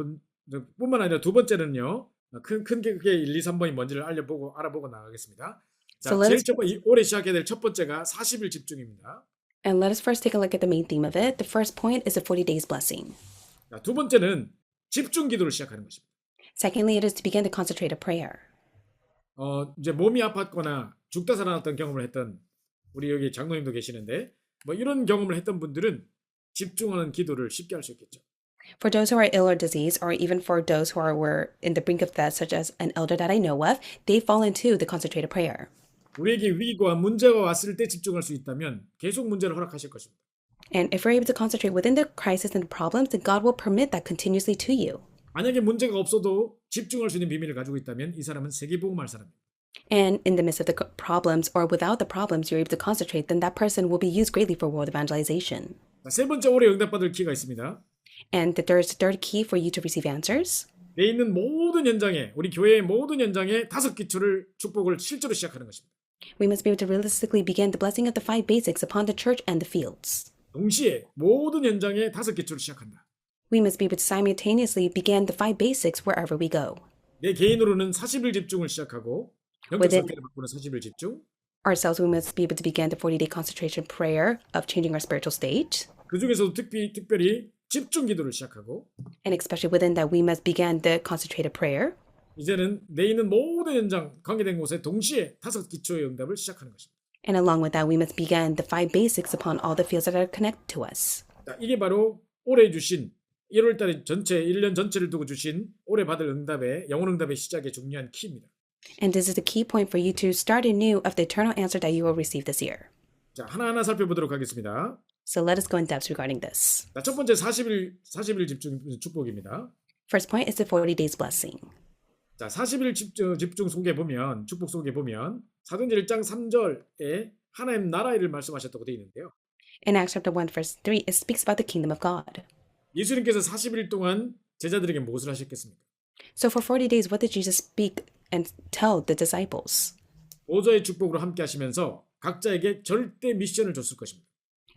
뿐만 아니라 두 번째는요. 크게 1, 2, 3번이 뭔지를 알아보고 나가겠습니다. 자,
So
제일 첫 번째, 올해 시작해야 될 첫 번째가 40일 집중입니다.
And let us first take a look at the main theme of it. The first point is the 40 days blessing.
자, 두 번째는 집중 기도를 시작하는 것입니다.
Secondly, it is to begin the concentrated prayer.
이제 몸이 아팠거나 죽다 살아났던 경험을 했던 우리 여기 장로님도 계시는데 뭐 이런 경험을 했던 분들은 집중하는 기도를 쉽게 할 수 있겠죠.
For those who are ill or diseased, or even for those who were in the brink of death, such as an elder that I know of, they fall into the concentrated prayer.
우리에게 위기와 문제가 왔을 때 집중할 수 있다면 계속 문제를 허락하실 것입니다.
And if we're able to concentrate within the crisis and the problems, then God will permit that continuously to you.
만약에 문제가 없어도 집중할 수 있는 비밀을 가지고 있다면 이 사람은 세계복음할 사람입니다.
And in the midst of the problems, or without the problems, you're able to concentrate, then that person will be used greatly for world evangelization.
자, 세 번째 올해 응답받을 키가 있습니다.
And there's the third key for you to receive answers.
내 있는 모든 현장에 우리 교회의 모든 현장에 5기초를 축복을 실제로 시작하는 것입니다.
We must be able to realistically begin the blessing of the 5 basics upon the church and the fields.
동시에 모든 현장에 5기초를 시작한다.
We must be able to simultaneously begin the 5 basics wherever we go.
내 개인으로는 40일 집중을 시작하고 영적 상태를 바꾸는 40일 집중.
Ourselves, we must be able to begin the 40-day concentration prayer of changing our spiritual state.
그 중에서도 특별히 집중 기도를 시작하고
And especially within that, we must begin the concentrated prayer.
이제는 내 있는 모든 현장 관계된 곳에 동시에 5기초의 응답을 시작하는 것입니다.
And along with that, we must begin the 5 basics upon all the fields that are connected to us.
자, 이게 바로 올해 주신 1월 달에 1년 전체를 두고 주신 올해 받을 응답의 영혼 응답의 시작의 중요한 키입니다.
And this is the key point for you to start anew of the eternal answer that you will receive this year.
자, 하나하나 살펴보도록 하겠습니다.
So let us go in depth regarding this.
자, 첫 번째 40일 집중 축복입니다.
First point is the 40 days blessing.
자, 40일 집중 속에 보면 축복 속에 보면 사도행전 1장 3절에 하나님 나라 일을 말씀하셨다고 되어 있는데요.
In Acts chapter 1 verse 3, it speaks about the kingdom of God.
예수님께서 40일 동안 제자들에게 무엇을 하셨겠습니까?
So for 40 days, what did Jesus speak and tell the disciples?
보좌의 축복으로 함께 하시면서 각자에게 절대 미션을 줬을 것입니다.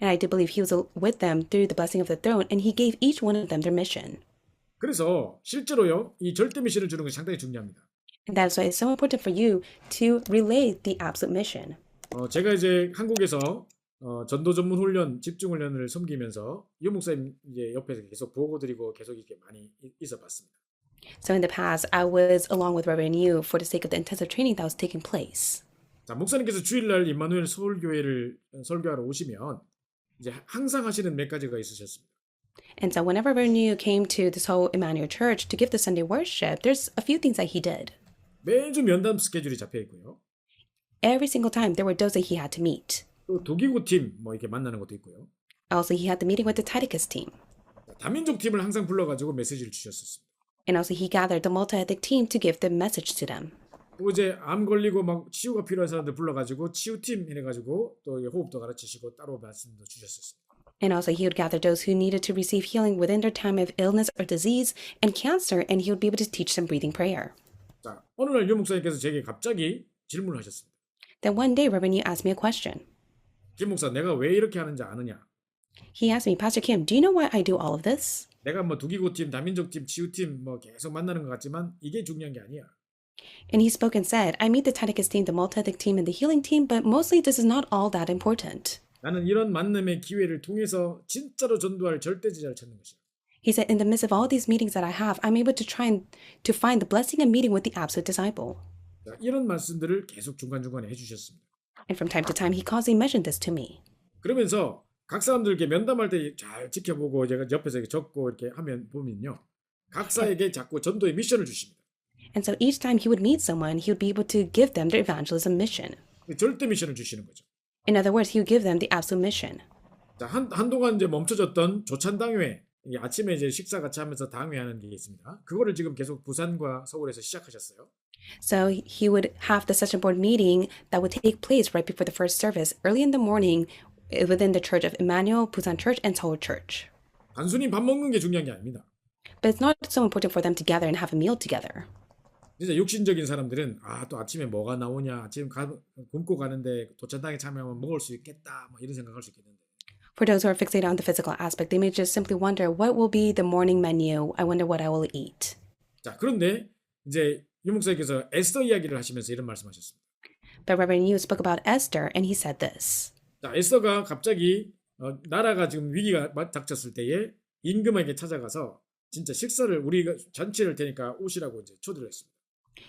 And I do believe he was with them through the blessing of the throne, and he gave each one of them their mission.
그래서 실제로요, 이 절대 미션을 주는 것이 상당히 중요합니다.
And that's why it's so important for you to relay the absolute mission.
제가 이제 한국에서 전도 전문 훈련, 집중 훈련을 섬기면서 유 목사님 이제 옆에서 계속 보고 드리고 계속 이렇게 많이 있어봤습니다.
So in the past, I was along with Reverend Yu for the sake of the intensive training that was taking place.
자, 목사님께서 주일날 임마누엘 서울교회를 설교하러 오시면 이제 항상 하시는 몇 가지가 있으셨습니다.
And so whenever Reverend Yu came to the Seoul Emmanuel Church to give the Sunday worship, there's a few things that he did.
매주 면담 스케줄이 잡혀 있고요.
Every single time, there were those that he had to meet.
또 도기구 팀 뭐 이렇게 만나는 것도 있고요.
Also, he had the meeting with the Titicus team.
자, 다민족 팀을 항상 불러가지고 메시지를 주셨었습니다.
And also, he gathered the multi-ethnic team to give the message to them.
또 이제 암 걸리고 막 치유가 필요한 사람들 불러가지고 치유팀 해가지고 또 호흡도 가르치시고 따로 말씀도 주셨었습니다.
And also, he would gather those who needed to receive healing within their time of illness or disease and cancer, and he would be able to teach them breathing prayer.
자, 어느 날 유 목사님께서 제게 갑자기 질문을 하셨습니다.
Then one day, Reverend Yu asked me a question.
김 목사, 내가 왜 이렇게 하는지 아느냐?
He asked me, Pastor Kim, do you know why I do all of this?
내가 뭐 두기구 팀, 다민족 팀, 치유팀 뭐 계속 만나는 것 같지만 이게 중요한 게 아니야.
And he spoke and said, I meet the Titicus team, the multi-ethnic team, and the healing team, but mostly this is not all that important.
나는 이런 만남의 기회를 통해서 진짜로 전도할 절대제자를 찾는 것이야.
He said, in the midst of all these meetings that I have, I'm able to to find the blessing of meeting with the absolute disciple.
자, 이런 말씀들을 계속 중간중간에 해주셨습니다.
And from time to time, he constantly mentioned this to me.
그러면서 각 사람들께 면담할 때 잘 지켜보고 제가 옆에서 이렇게 적고 이렇게 하면 보면요. 각사에게 자꾸 전도의 미션을 주십니다.
And so each time he would meet someone, he would be able to give them their evangelism mission.
절대 미션을 주시는 거죠.
In other words, he would give them the absolute mission.
자, 한동안 이제 멈춰졌던 조찬당회, 아침에 이제 식사 같이 하면서 당회하는 게 있습니다. 그거를 지금 계속 부산과 서울에서 시작하셨어요.
So he would have the session board meeting that would take place right before the first service, early in the morning, within the church of Emmanuel, Busan Church, and Seoul Church.
단순히 밥 먹는 게 중요한 게 아닙니다.
But it's not so important for them to gather and have a meal together.
진짜 육신적인 사람들은 또 아침에 뭐가 나오냐, 아침 굶고 가는데 도찬당에 참여하면 먹을 수 있겠다, 뭐 이런 생각할 수 있겠는데.
For those who are fixated on the physical aspect, they may just simply wonder, what will be the morning menu? I wonder what I will eat.
자, 그런데 이제 유 목사님께서 에스더 이야기를 하시면서 이런 말씀하셨습니다.
But Reverend Yu spoke about Esther, and he said this.
자, 에스더가 갑자기 나라가 지금 위기가 닥쳤을 때에 임금에게 찾아가서 진짜 식사를 우리가 잔치를 테니까 오시라고 이제 초대를 했습니다.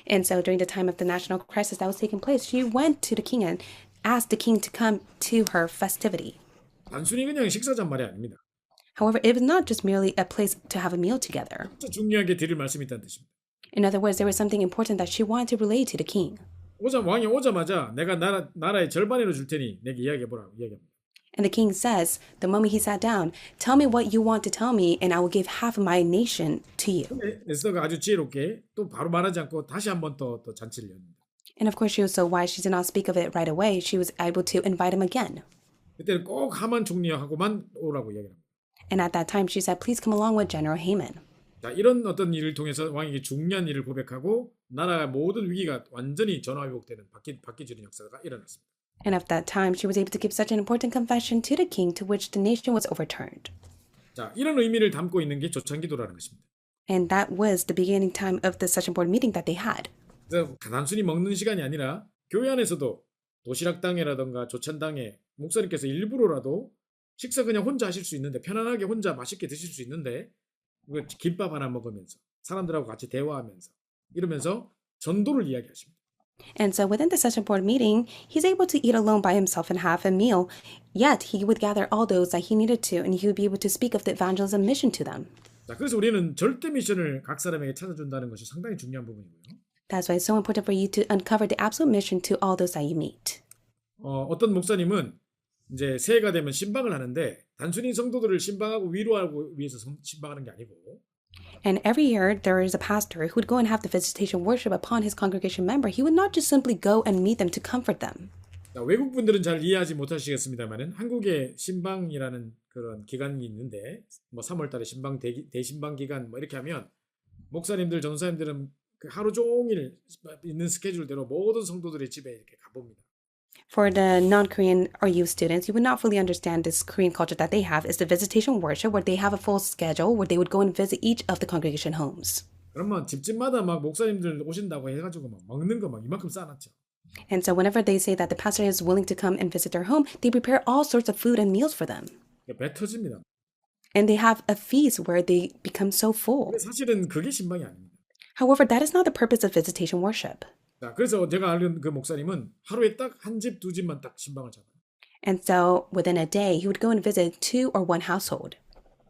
And so during the time of the national crisis that was taking place, she went to the king and asked the king to come to her festivity.
단순히 그냥 식사 잔말이 아닙니다.
However, it was not just merely a place to have a meal together.
진짜 중요하게 드릴 말씀이 있다는 뜻입니다.
In other words, there was something important that she wanted to relay to the king.
왕이 오자마자 내가 나라의 절반으로 줄 테니 내게 이야기해보라고 이야기합니다.
And the king says, the moment he sat down, tell me what you want to tell me, and I will give half of my nation to you.
에스더가 아주 지혜롭게 또 바로 말하지 않고 다시 한 번 또 잔치를 엽니다.
And of course, she was so wise, she did not speak of it right away. She was able to invite him again.
그때는 꼭 하만 총리하고만 오라고 이야기합니다.
And at that time, she said, please come along with General Haman.
자, 이런 어떤 일을 통해서 왕에게 중요한 일을 고백하고 나라의 모든 위기가 완전히 전화위복되는 바뀌어지는 역사가 일어났습니다.
And at that time, she was able to give such an important confession to the king, to which the nation was overturned.
자, 이런 의미를 담고 있는 게 조찬기도라는 것입니다.
And that was the beginning time of the session board meeting that they had.
그래서 단순히 먹는 시간이 아니라 교회 안에서도 도시락당회라든가 조찬당회 목사님께서 일부러라도 식사 그냥 혼자 하실 수 있는데 편안하게 혼자 맛있게 드실 수 있는데 김밥 하나 먹으면서 사람들하고 같이 대화하면서 이러면서 전도를 이야기하십니다.
And so within the session board meeting, he's able to eat alone by himself and have a meal, yet he would gather all those that he needed to, and he would be able to speak of the evangelism mission to them.
자, 그래서 우리는 절대 미션을 각 사람에게 찾아준다는 것이 상당히 중요한 부분이고요.
That's why it's so important for you to uncover the absolute mission to all those that you meet.
어떤 목사님은 이제 새해가 되면 신방을 하는데 단순히 성도들을 신방하고 위로하고 위해서 신방하는 게 아니고
And every year, there is a pastor who would go and have the visitation worship upon his congregation member. He would not just simply go and meet them to comfort them.
자, 외국 분들은 잘 이해하지 못하시겠습니다만은 한국에 신방이라는 그런 기간이 있는데 뭐 3월달에 신방 대신방 기간 뭐 이렇게 하면 목사님들 전도사님들은 그 하루 종일 있는 스케줄대로 모든 성도들의 집에 이렇게 가봅니다.
For the non-Korean or youth students, you would not fully understand this Korean culture that they have is the visitation worship, where they have a full schedule where they would go and visit each of the congregation homes.
그러면 집집마다 막 목사님들 오신다고 해가지고 막 먹는 거 막 이만큼 쌓아놨죠.
And so whenever they say that the pastor is willing to come and visit their home, they prepare all sorts of food and meals for them.
배 터집니다.
And they have a feast where they become so full.
근데 사실은 그게 신방이 아닙니다.
However, that is not the purpose of visitation worship.
자, 그래서 제가 아는 그 목사님은 하루에 딱 한 집, 두 집만 딱 신방을 잡아요.
And so within a day, he would go and visit 2 or 1 household.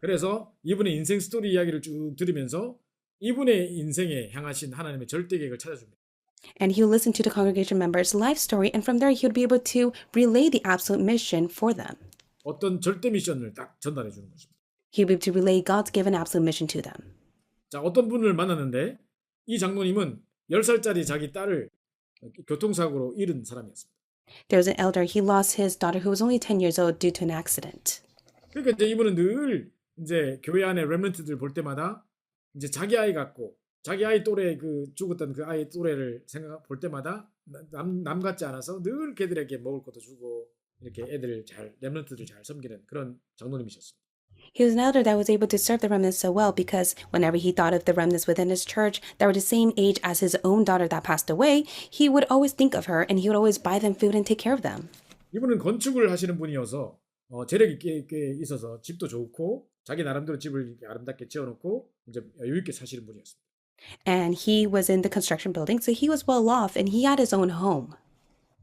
그래서 이분의 인생 스토리 이야기를 쭉 들으면서 이분의 인생에 향하신 하나님의 절대 계획을 찾아줍니다.
And he would listen to the congregation members' life story, and from there he would be able to relay the absolute mission for them.
어떤 절대 미션을 딱 전달해 주는 것입니다.
He would be able to relay God's given absolute mission to them.
자, 어떤 분을 만났는데 이 장로님은 10살짜리 자기 딸을 교통사고로 잃은 사람이었습니다.
There was an elder, he lost his daughter who was only 10 years old due to an accident.
그러니까 이제 이분은 늘 이제 교회 안에 렘넌트들 볼 때마다 이제 자기 아이 같고 자기 아이 또래 그 죽었던 그 아이 또래를 볼 때마다 남 같지 않아서 늘 걔들에게 먹을 것도 주고 이렇게 애들 잘 렘넌트들 잘 섬기는 그런 장로님이셨습니다.
He was an elder that was able to serve the remnants so well because whenever he thought of the remnants within his church that were the same age as his own daughter that passed away, he would always think of her and he would always buy them food and take care of them.
이분은 건축을 하시는 분이어서 재력이 꽤 있어서 집도 좋고 자기 나름대로 집을 이렇게 아름답게 지어놓고 이제 여유 있게 사시는 분이었습니다.
And he was in the construction building, so he was well off and he had his own home.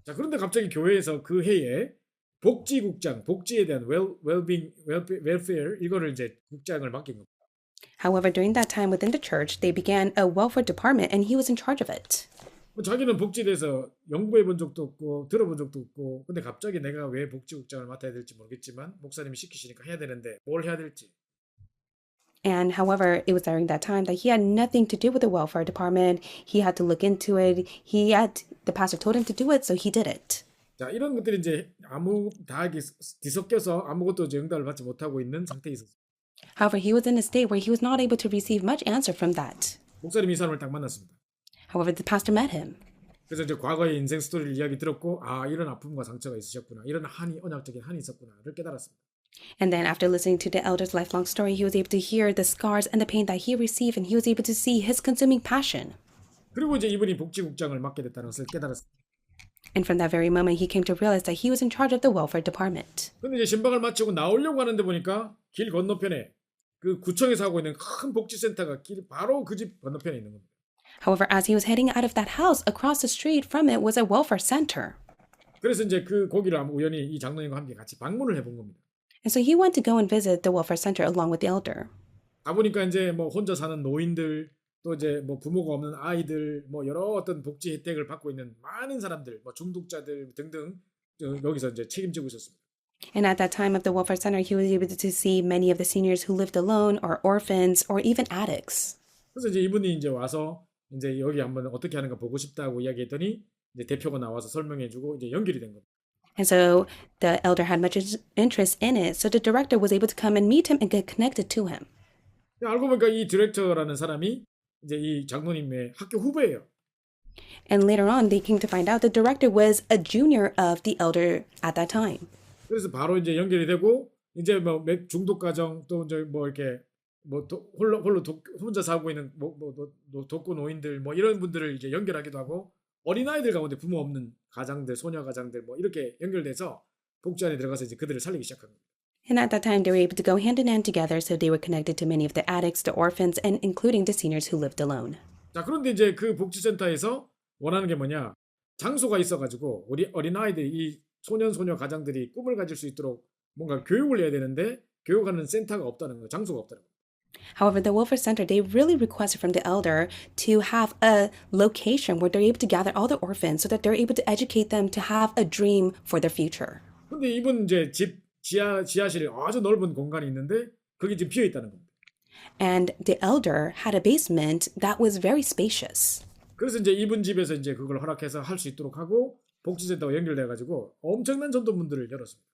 자, 그런데 갑자기 교회에서 그 해에 복지국장, 복지에 대한 welfare 이거를 이제 국장을 맡긴 겁니다.
However, during that time within the church, they began a welfare department and he was in charge of it.
자기는 복지에 대해서 연구해 본 적도 없고 들어본 적도 없고 근데 갑자기 내가 왜 복지국장을 맡아야 될지 모르겠지만 목사님이 시키시니까 해야 되는데 뭘 해야 될지.
And however, it was during that time that he had nothing to do with the welfare department. He had to look into it. The pastor told him to do it, so he did it.
자, 이런 것들이 이제 다 이렇게 뒤섞여서 아무것도 이제 응답을 받지 못하고 있는 상태에 있었어요.
However, he was in a state where he was not able to receive much answer from that.
목사님이 이 사람을 딱 만났습니다.
However, the pastor met him.
그래서 이제 과거의 인생 스토리를 이야기 들었고 이런 아픔과 상처가 있으셨구나. 이런 언약적인 한이 있었구나를 깨달았습니다.
And then after listening to the elder's lifelong story, he was able to hear the scars and the pain that he received, and he was able to see his consuming passion.
그리고 이제 이분이 복지국장을 맡게 됐다는 것을 깨달았습니다.
And from that very moment, he came to realize that he was in charge of the welfare department.
근데 이제 신방을 마치고 나오려고 하는데 보니까 길 건너편에 그 구청에서 하고 있는 큰 복지센터가 바로 그 집 건너편에 있는 겁니다.
However, as he was heading out of that house, across the street from it was a welfare center.
그래서 이제 거기를 우연히 이 장로님과 함께 같이 방문을 해본 겁니다.
And so he went to go and visit the welfare center along with the elder.
가보니까 이제 뭐 혼자 사는 노인들 또 이제 뭐 부모가 없는 아이들 뭐 여러 어떤 복지 혜택을 받고 있는 많은 사람들 뭐 중독자들 등등 여기서 이제 책임지고 있었습니다.
And at that time of the welfare center, he was able to see many of the seniors who lived alone or orphans or even addicts.
그래서 이제 이분이 이제 와서 이제 여기 한번 어떻게 하는가 보고 싶다고 이야기했더니 이제 대표가 나와서 설명해주고 이제 연결이 된 겁니다.
And so the elder had much interest in it, so the director was able to come and meet him and get connected to him.
알고 보니까 이 디렉터라는 사람이 이제 이 장로님의 학교 후배예요.
And later on, they came to find out the director was a junior of the elder at that time.
그래서 바로 이제 연결이 되고 이제 뭐 중독 가정 또 이제 뭐 이렇게 뭐 혼자 살고 있는 독거 노인들 뭐 이런 분들을 이제 연결하기도 하고 어린아이들 가운데 부모 없는 가장들, 소녀 가장들 뭐 이렇게 연결돼서 복지 안에 들어가서 이제 그들을 살리기 시작한 겁니다.
And at that time, they were able to go hand in hand together, so they were connected to many of the addicts, the orphans, and including the seniors who lived alone.
자, 그런데 이제 그 복지센터에서 원하는 게 뭐냐? 장소가 있어가지고 우리 어린아이들 이 소녀 가장들이 꿈을 가질 수 있도록 뭔가 교육을 해야 되는데 교육하는 센터가 없다는 거, 장소가 없다는 거.
However, the welfare center, they really requested from the elder to have a location where they're able to gather all the orphans so that they're able to educate them to have a dream for their future.
근데 이분 이제 집 지하실에 아주 넓은 공간이 있는데 그게 지금 비어 있다는 겁니다.
And the elder had a basement that was very spacious.
그래서 이제 이분 집에서 이제 그걸 허락해서 할 수 있도록 하고 복지센터와 연결돼 가지고 엄청난 전도문들을 열었습니다.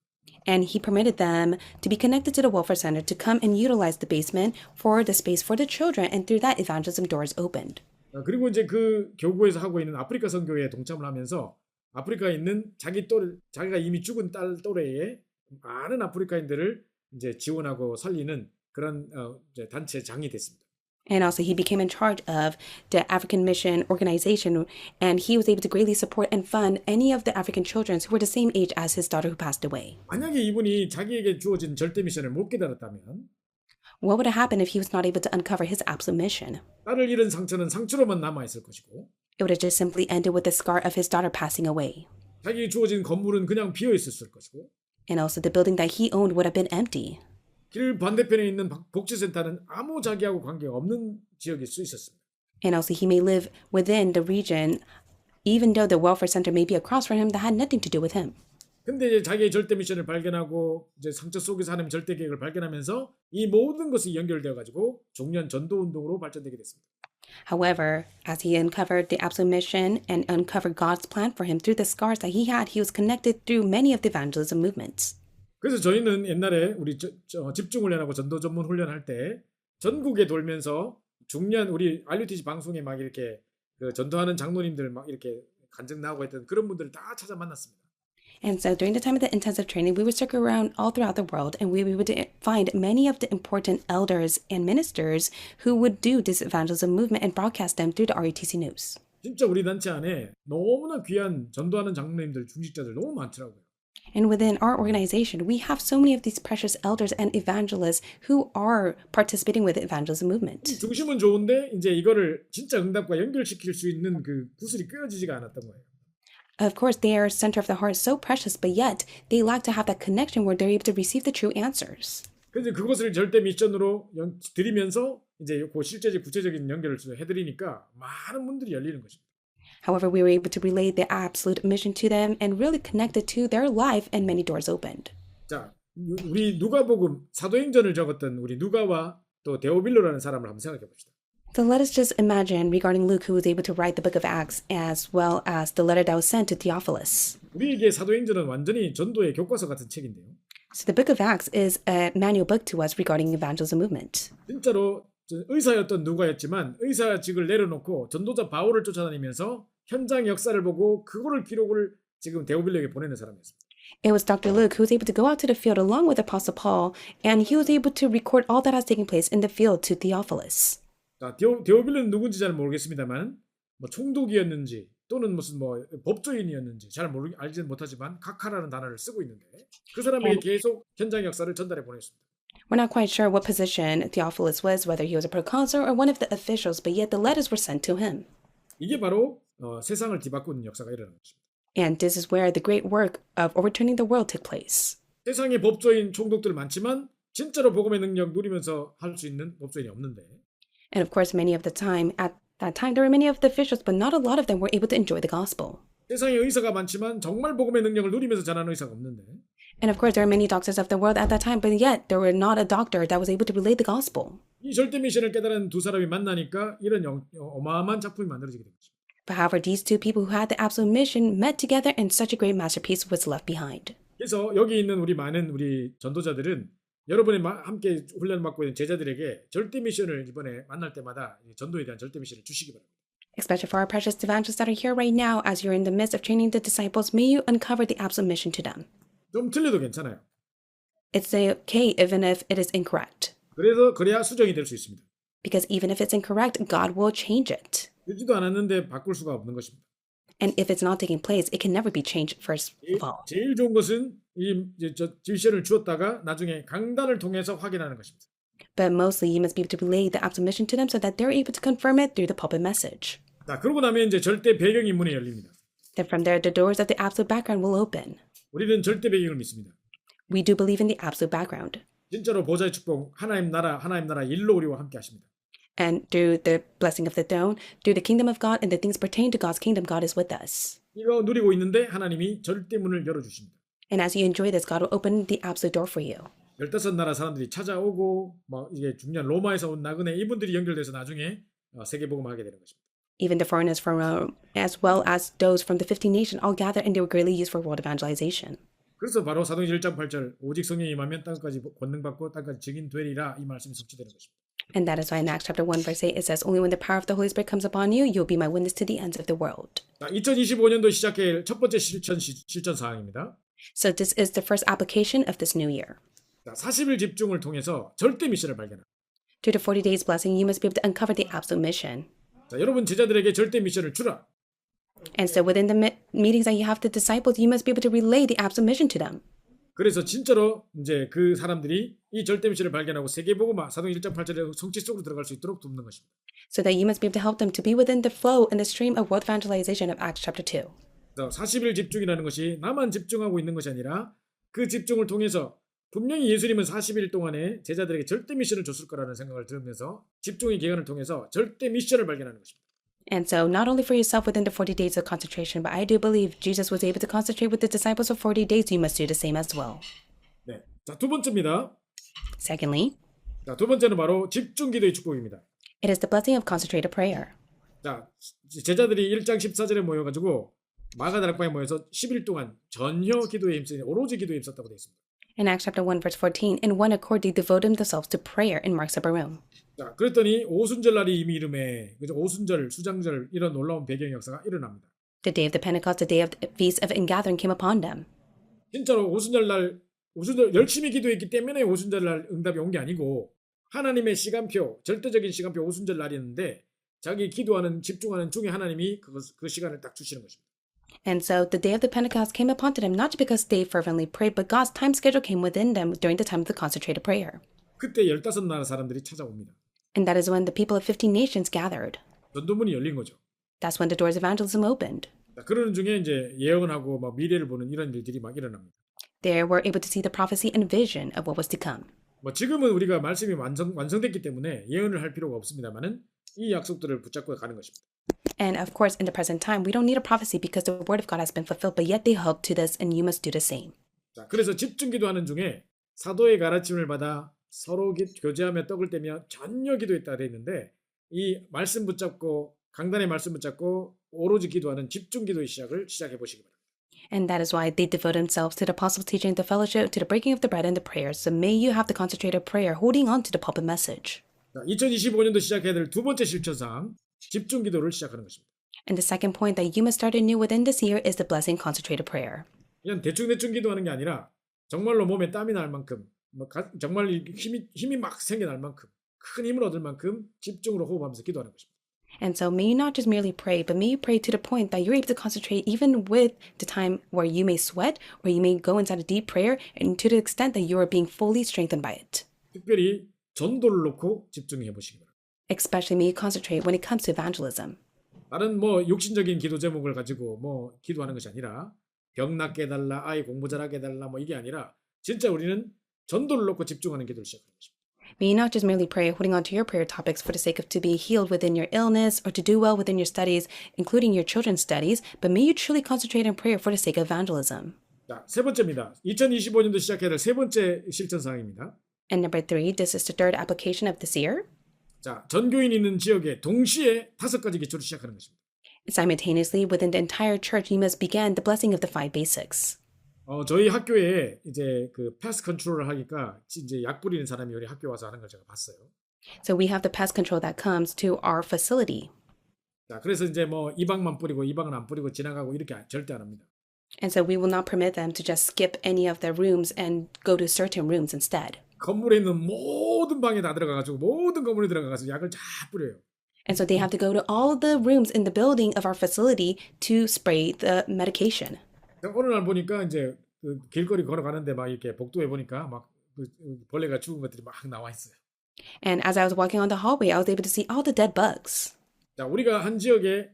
And he permitted them to be connected to the welfare center to come and utilize the basement for the space for the children, and through that evangelism doors opened.
그리고 이제 그 교구에서 하고 있는 아프리카 선교회에 동참을 하면서 아프리카에 있는 자기가 이미 죽은 딸 또래의 많은 아프리카인들을 이제 지원하고 살리는 그런 이제 단체장이 됐습니다.
And also he became in charge of the African Mission Organization, and he was able to greatly support and fund any of the African children who were the same age as his daughter who passed away.
만약에 이분이 자기에게 주어진 절대 미션을 못 깨달았다면
What would have happened if he was not able to uncover his absolute mission?
딸을 잃은 상처는 상처로만 남아 있을 것이고
It would have just simply ended with the scar of his daughter passing away.
자기에게 주어진 건물은 그냥 비어 있었을 것이고
And also the building that he owned would have been empty.
길 반대편에 있는 복지센터는 아무 자기하고 관계가 없는 지역일 수 있었습니다.
And also he may live within the region, even though the welfare center may be across from him that had nothing to do with him.
근데 이제 자기의 절대 미션을 발견하고 이제 상처 속에서 하나님 절대 계획을 발견하면서 이 모든 것이 연결되어 가지고 종년 전도 운동으로 발전되게 됐습니다.
However, as he uncovered the absolute mission and uncovered God's plan for him through the scars that he had, he was connected through many of the evangelism movements.
그래서 저희는 옛날에 우리 집중훈련하고 전도 전문 훈련할 때 전국에 돌면서 중년 우리 RUTC 방송에 막 이렇게 그 전도하는 장로님들 막 이렇게 간증 나오고 했던 그런 분들을 다 찾아 만났습니다.
And so during the time of the intensive training, we would circle around all throughout the world, and we would find many of the important elders and ministers who would do this evangelism movement and broadcast them through the RUTC News.
진짜 우리 단체 안에 너무나 귀한 전도하는 장로님들, 중직자들 너무 많더라고요.
And within our organization, we have so many of these precious elders and evangelists who are participating with the evangelism movement.
중심은 좋은데 이제 이거를 진짜 응답과 연결시킬 수 있는 그 구슬이 꿰어지지가 않았던 거예요.
Of course, they are center of the heart, so precious, but yet they lack to have that connection where they're able to receive the true answers.
그래서 그것을 절대 미션으로 드리면서 이제 그 실제적 구체적인 연결을 해드리니까 많은 문들이 열리는 것입니다.
However, we were able to relay the absolute mission to them and really connect it to their life, and many doors opened.
자, 우리 누가복음 사도행전을 적었던 우리 누가와 또 데오빌로라는 사람을 한번 생각해 봅시다.
So let us just imagine regarding Luke, who was able to write the book of Acts, as well as the letter that was sent to Theophilus.
우리에게 사도행전은 완전히 전도의 교과서 같은 책인데요.
So the book of Acts is a manual book to us regarding evangelism movement.
진짜로 의사였던 누가였지만 의사직을 내려놓고 전도자 바울을 쫓아다니면서 현장 역사를 보고 그거를 기록을 지금 데오빌로에게 보내는 사람이었습니다.
It was Dr. Luke who was able to go out to the field along with Apostle Paul, and he was able to record all that has taken place in the field to Theophilus.
자, 데오빌로는 누군지 잘 모르겠습니다만 뭐 총독이었는지 또는 무슨 뭐 법조인이었는지 잘 알지는 못하지만 각하라는 단어를 쓰고 있는데 그 사람에게 계속 현장 역사를 전달해 보냈습니다.
We're not quite sure what position Theophilus was, whether he was a proconsul or one of the officials, but yet the letters were sent to him.
이게 바로 세상을 뒤바꾸는 역사가 일어나는 것입니다.
And this is where the great work of overturning the world took place.
세상에 법조인 총독들 많지만 진짜로 복음의 능력 누리면서 할 수 있는 법조인이 없는데
And of course, at that time, there were many of the officials, but not a lot of them were able to enjoy the gospel.
세상에 의사가 많지만 정말 복음의 능력을 누리면서 자라는 의사가 없는데
And of course, there are many doctors of the world at that time, but yet there were not a doctor that was able to relay the gospel.
이 절대 미션을 깨달은 두 사람이 만나니까 이런 어마어마한 작품이 만들어지게 된 것입니다.
But however, these two people who had the absolute mission met together and such a great masterpiece was left behind.
그래서 여기 있는 우리 많은 우리 전도자들은 여러분이 함께 훈련을 받고 있는 제자들에게 절대 미션을 이번에 만날 때마다 전도에 대한 절대 미션을 주시기 바랍니다.
Especially for our precious evangelists that are here right now, as you're in the midst of training the disciples, may you uncover the absolute mission to them.
좀 틀려도 괜찮아요.
It's okay even if it is incorrect.
그래야 수정이 될 수 있습니다.
Because even if it's incorrect, God will change it.
되지도 않았는데 바꿀 수가 없는 것입니다.
And if it's not taking place, it can never be changed first of all.
제일 좋은 것은 이 미션을 주었다가 나중에 강단을 통해서 확인하는 것입니다.
But mostly, you must be able to relay the absolute mission to them so that they're able to confirm it through the pulpit message.
자, 그러고 나면 이제 절대 배경이 문이 열립니다.
Then from there, the doors of the absolute background will open.
우리는 절대 배경을 믿습니다.
We do believe in the absolute background.
진짜로 보좌의 축복, 하나님 나라 일로 우리와 함께 하십니다.
And through the blessing of the throne, through the kingdom of God and the things pertaining to God's kingdom, God is with us.
이거 누리고 있는데 하나님이 절대 문을 열어주십니다.
And as you enjoy this, God will open the absolute door for you.
15나라 사람들이 찾아오고 막 이게 중요한 로마에서 온 나그네 이분들이 연결돼서 나중에 세계복음을 하게 되는 것입니다.
Even the foreigners from Rome, as well as those from the 15 nations, all gather and they were greatly used for world evangelization.
그래서 바로 사도행전 1장 8절 오직 성령이 임하면 땅까지 권능받고 땅까지 증인 되리라 이 말씀이 성취되는 것입니다.
And that is why in Acts chapter 1 verse 8 it says, only when the power of the Holy Spirit comes upon you, you'll be my witness to the ends of the world.
자, 2025년도 시작할 첫 번째 실천 사항입니다.
So this is the first application of this new year.
자, 40일 집중을 통해서 절대 미션을 발견합니다.
Through the 40 days blessing, you must be able to uncover the absolute mission.
자, 여러분 제자들에게 절대 미션을 주라.
And so within the meetings that you have with disciples, you must be able to relay the absolute mission to them.
그래서 진짜로 이제 그 사람들이 이 절대 미션을 발견하고 세계복음화 사도행전 1장 8절의 성취 속으로 들어갈 수 있도록 돕는 것입니다.
So that you must be able to help them to be within the flow and the stream of world evangelization of Acts chapter 2.
40일 집중이라는 것이 나만 집중하고 있는 것이 아니라 그 집중을 통해서 분명히 예수님은 40일 동안에 제자들에게 절대 미션을 줬을 거라는 생각을 들으면서 집중의 기간을 통해서 절대 미션을 발견하는 것입니다.
And so not only for yourself within the 40 days of concentration, but I do believe Jesus was able to concentrate with the disciples for 40 days. You must do the same as well.
네, 자, 두 번째입니다.
Secondly,
자, 두 번째는 바로 집중 기도의 축복입니다.
it is the blessing of concentrated prayer.
자, 제자들이 1장 14절에 모여가지고 마가다락방에 모여서 10일 동안 전혀 기도에 힘쓰니 오로지 기도에 힘썼다고 되어 있습니다.
In Acts chapter 1 verse 14, in one accord they devoted themselves to prayer in Mark's upper room.
자, 그랬더니 오순절 날이 이미 이름에 그죠? 오순절, 수장절 이런 놀라운 배경 역사가 일어납니다.
The day of the Pentecost, the day of the feast of ingathering came upon them.
진짜로 오순절 열심히 기도했기 때문에 오순절 날 응답이 온 게 아니고 하나님의 시간표, 절대적인 시간표 오순절 날이었는데 자기 기도하는 집중하는 중에 하나님이 그 시간을 딱 주시는 것입니다.
And so the day of the Pentecost came upon them not because they fervently prayed, but God's time schedule came within them during the time of the concentrated prayer.
그때 15나라 사람들이 찾아옵니다.
And that is when the people of 15 nations gathered.
전도문이 열린 거죠.
That's when the doors of evangelism opened.
자, 그러는 중에 이제 예언하고 막 미래를 보는 이런 일들이 막 일어납니다.
There we're able to see the prophecy and vision of what was to come.
뭐 지금은 우리가 말씀이 완성됐기 때문에 예언을 할 필요가 없습니다만은 이 약속들을 붙잡고 가는 것입니다.
And of course, in the present time, we don't need a prophecy because the word of God has been fulfilled, but yet they hold to this and you must do the same.
자, 그래서 집중 기도하는 중에 사도의 가르침을 받아 서로 교제하며 떡을 떼며 전혀 기도했다 되어 있는데 이 말씀 붙잡고 강단의 말씀 붙잡고 오로지 기도하는 집중 기도의 시작해 보시기 바랍니다.
And that is why they devote themselves to the apostles' teaching, the fellowship, to the breaking of the bread and the prayers. So may you have the concentrated prayer holding on to the pulpit message.
자, 2025년도 시작해야 될 두 번째 실천상 집중 기도를 시작하는 것입니다.
And the second point that you must start anew within this year is the blessing concentrated prayer.
그냥 대충 기도하는 게 아니라 정말로 몸에 땀이 날 만큼 정말 힘이 막 생겨날 만큼 큰 힘을 얻을 만큼 집중으로 호흡하면서 기도하는 것입니다.
And so may you not just merely pray, but may you pray to the point that you're able to concentrate even with the time where you may sweat or you may go inside a deep prayer and to the extent that you are being fully strengthened by it.
특별히 전도를 놓고 집중해 보시기 바랍니다.
Especially may you concentrate when it comes to evangelism.
다른 뭐 육신적인 기도 제목을 가지고 뭐 기도하는 것이 아니라 병 낫게 해달라, 아이 공부 잘하게 해달라 뭐 이게 아니라 진짜 우리는 전도를 놓고 집중하는 기도를 시작하는 것입니다.
May you not just merely pray holding on to your prayer topics for the sake of to be healed within your illness or to do well within your studies, including your children's studies, but may you truly concentrate in prayer for the sake of evangelism.
자, 세 번째입니다. 2025년도 시작해야 될 세 번째 실천 사항입니다.
And number 3, this is the third application of this year.
자, 전교인 있는 지역에 동시에 5가지 기초를 시작하는 것입니다.
Simultaneously, within the entire church, you must begin the blessing of the 5 basics.
저희 학교에 이제 그 패스 컨트롤을 하니까 이제 약 뿌리는 사람이 우리 학교 와서 하는 걸 제가 봤어요.
So we have the pest control that comes to our facility.
자, 그래서 이제 뭐 이 방만 뿌리고 이 방은 안 뿌리고 지나가고 이렇게 절대 안 합니다.
And so we will not permit them to just skip any of the rooms and go to certain rooms instead.
건물에 있는 모든 방에 다 들어가가지고 모든 건물에 들어가서 약을 다 뿌려요.
And so they have to go to all the rooms in the building of our facility to spray the medication.
어느 날 보니까 이제 그 길거리 걸어가는데 막 이렇게 복도에 보니까 막 그 벌레가 죽은 것들이 막 나와 있어요.
And as I was walking on the hallway, I was able to see all the dead bugs.
자, 우리가 한 지역에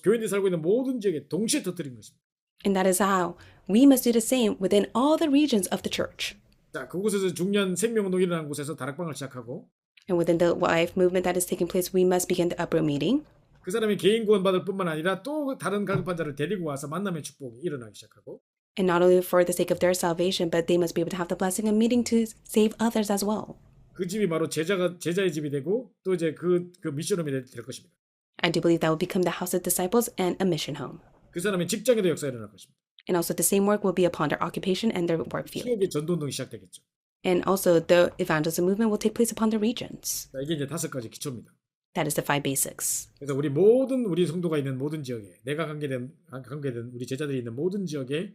교인들이 살고 있는 모든 지역에 동시에 터뜨린 것입니다.
And that is how we must do the same within all the regions of the church.
자, 그곳에서 중년 생명운동 일어나는 곳에서 다락방을 시작하고
And within the life movement that is taking place, we must begin the uproar meeting.
그 사람이 개인 구원받을 뿐만 아니라 또 다른 갈급환자를 데리고 와서 만남의 축복이 일어나기 시작하고
And not only for the sake of their salvation, but they must be able to have the blessing of meeting to save others as well.
그 집이 바로 제자의 집이 되고 또 이제 그 미션홈이 될 것입니다.
I do believe that will become the house of disciples and a mission home.
그 사람의 직장에도 역사가 일어날 것입니다.
And also the same work will be upon their occupation and their work field.
지역의 전도운동이 시작되겠죠.
And also the evangelism movement will take place upon the regions.
자, 이게 이제 5가지 기초입니다.
That is the 5 basics.
그래서 우리 성도가 있는 모든 지역에 내가 관계된 우리 제자들이 있는 모든 지역에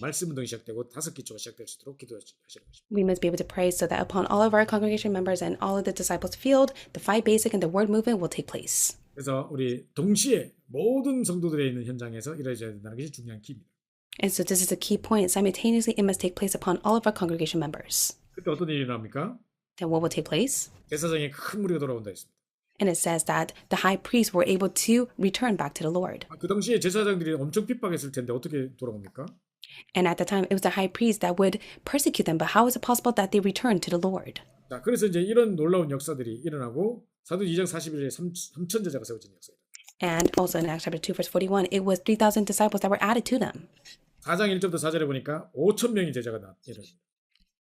말씀 운동이 시작되고 5기초가 시작될 수 있도록 기도하시는 것입니다.
We must be able to pray so that upon all of our congregation members and all of the disciples field, the 5 basic and the word movement will take place.
그래서 우리 동시에 모든 성도들이 있는 현장에서 이루어져야 된다는 것이 중요한 키입니다.
And so this is a key point. Simultaneously, it must take place upon all of our congregation members.
그때 어떤 일이 일어납니까?
Then what will take place?
제사장에 큰 무리가 돌아온다 했습니다.
And it says that the high priests were able to return back to the Lord.
그 당시에 제사장들이 엄청 핍박했을 텐데 어떻게 돌아옵니까?
And at the time, it was the high priest that would persecute them. But how is it possible that they returned to the Lord?
자, 그래서 이제 이런 놀라운 역사들이 일어나고 사도행 2장 41절에 3천 제자가 세워진 역사입니다.
And also in Acts chapter 2, verse 41, it was 3,000 disciples that were added to them.
4장 1절부터 4절에 보니까 5천 명이 제자가 일어납니다.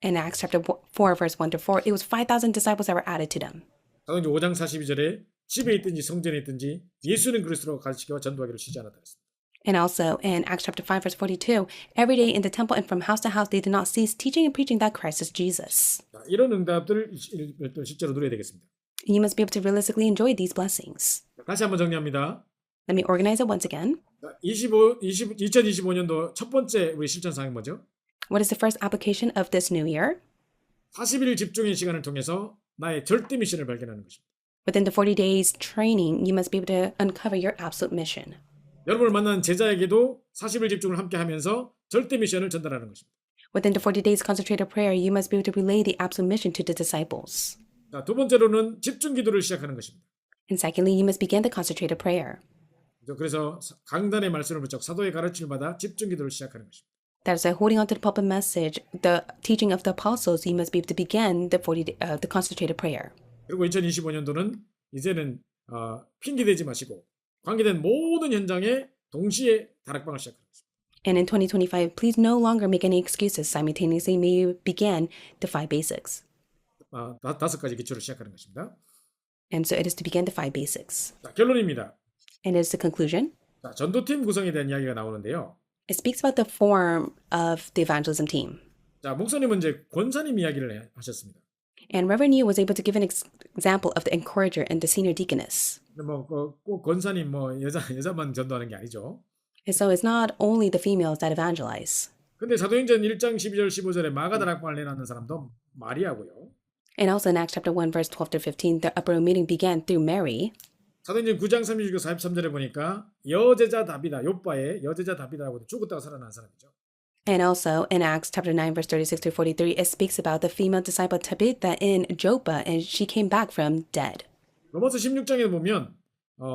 In Acts chapter 4, verse 1 to 4, it was 5,000 disciples that were added to them.
사도행 5장 42절에 집에 있든지 성전에 있든지 예수는 그리스도로 가르치기와 전도하기를 쉬지 않았다 했습니다.
And also in Acts chapter 5, verse 42, every day in the temple and from house to house, they did not cease teaching and preaching that Christ is Jesus.
자, 이런 응답들을 실제로 누려야 되겠습니다.
And you must be able to realistically enjoy these blessings.
다시 한번 정리합니다.
Let me organize it once again.
2025년도 첫 번째 우리 실천 사항이 뭐죠?
What is the first application of this new year?
40일 집중의 시간을 통해서 나의 절대 미션을 발견하는 것입니다.
Within the 40 days training, you must be able to uncover your absolute mission.
여러분을 만난 제자에게도 40일 집중을 함께 하면서 절대 미션을 전달하는 것입니다.
Within the 40 days concentrated prayer, you must be able to relay the absolute mission to the disciples.
자, 두 번째로는 집중 기도를 시작하는 것입니다.
And secondly, you must begin the concentrated prayer.
그래서 강단의 말씀을 붙잡고 사도의 가르침을 받아 집중 기도를 시작하는 것입니다.
That is, holding on to the pulpit message, the teaching of the apostles, you must be able to begin the concentrated prayer.
그리고 2025년도는 이제는 핑계대지 마시고 관계된 모든 현장에 동시에 다락방을 시작하는 것입니다.
And in 2025, please no longer make any excuses. Simultaneously, may you begin the 5 basics.
5가지 기초를 시작하는 것입니다.
And so it is to begin the 5 basics.
자, 결론입니다.
And it is the conclusion.
자, 전도팀 구성에 대한 이야기가 나오는데요.
It speaks about the form of the evangelism team.
자, 목사님은 이제 권사님 이야기를 하셨습니다.
And Reverend Yu was able to give an example of the encourager and the senior deaconess.
꼭 권사님 여자만 전도하는 게 아니죠.
And so it's not only the females that evangelize.
근데 사도행전 1장 12절 15절에 마가 다락방을 내놨는 사람도 마리아고요.
And also in Acts chapter 1 verse 12 to 15, the upper room meeting began through Mary.
사도행전 9장 36절 43절에 보니까 여제자 다비다 요빠의 여제자 다비다라고 죽었다가 살아난 사람이죠.
And also in Acts chapter 9 verse 36 to 43, it speaks about the female disciple Tabitha in Joppa, and she came back from dead.
로마서 16장에 보면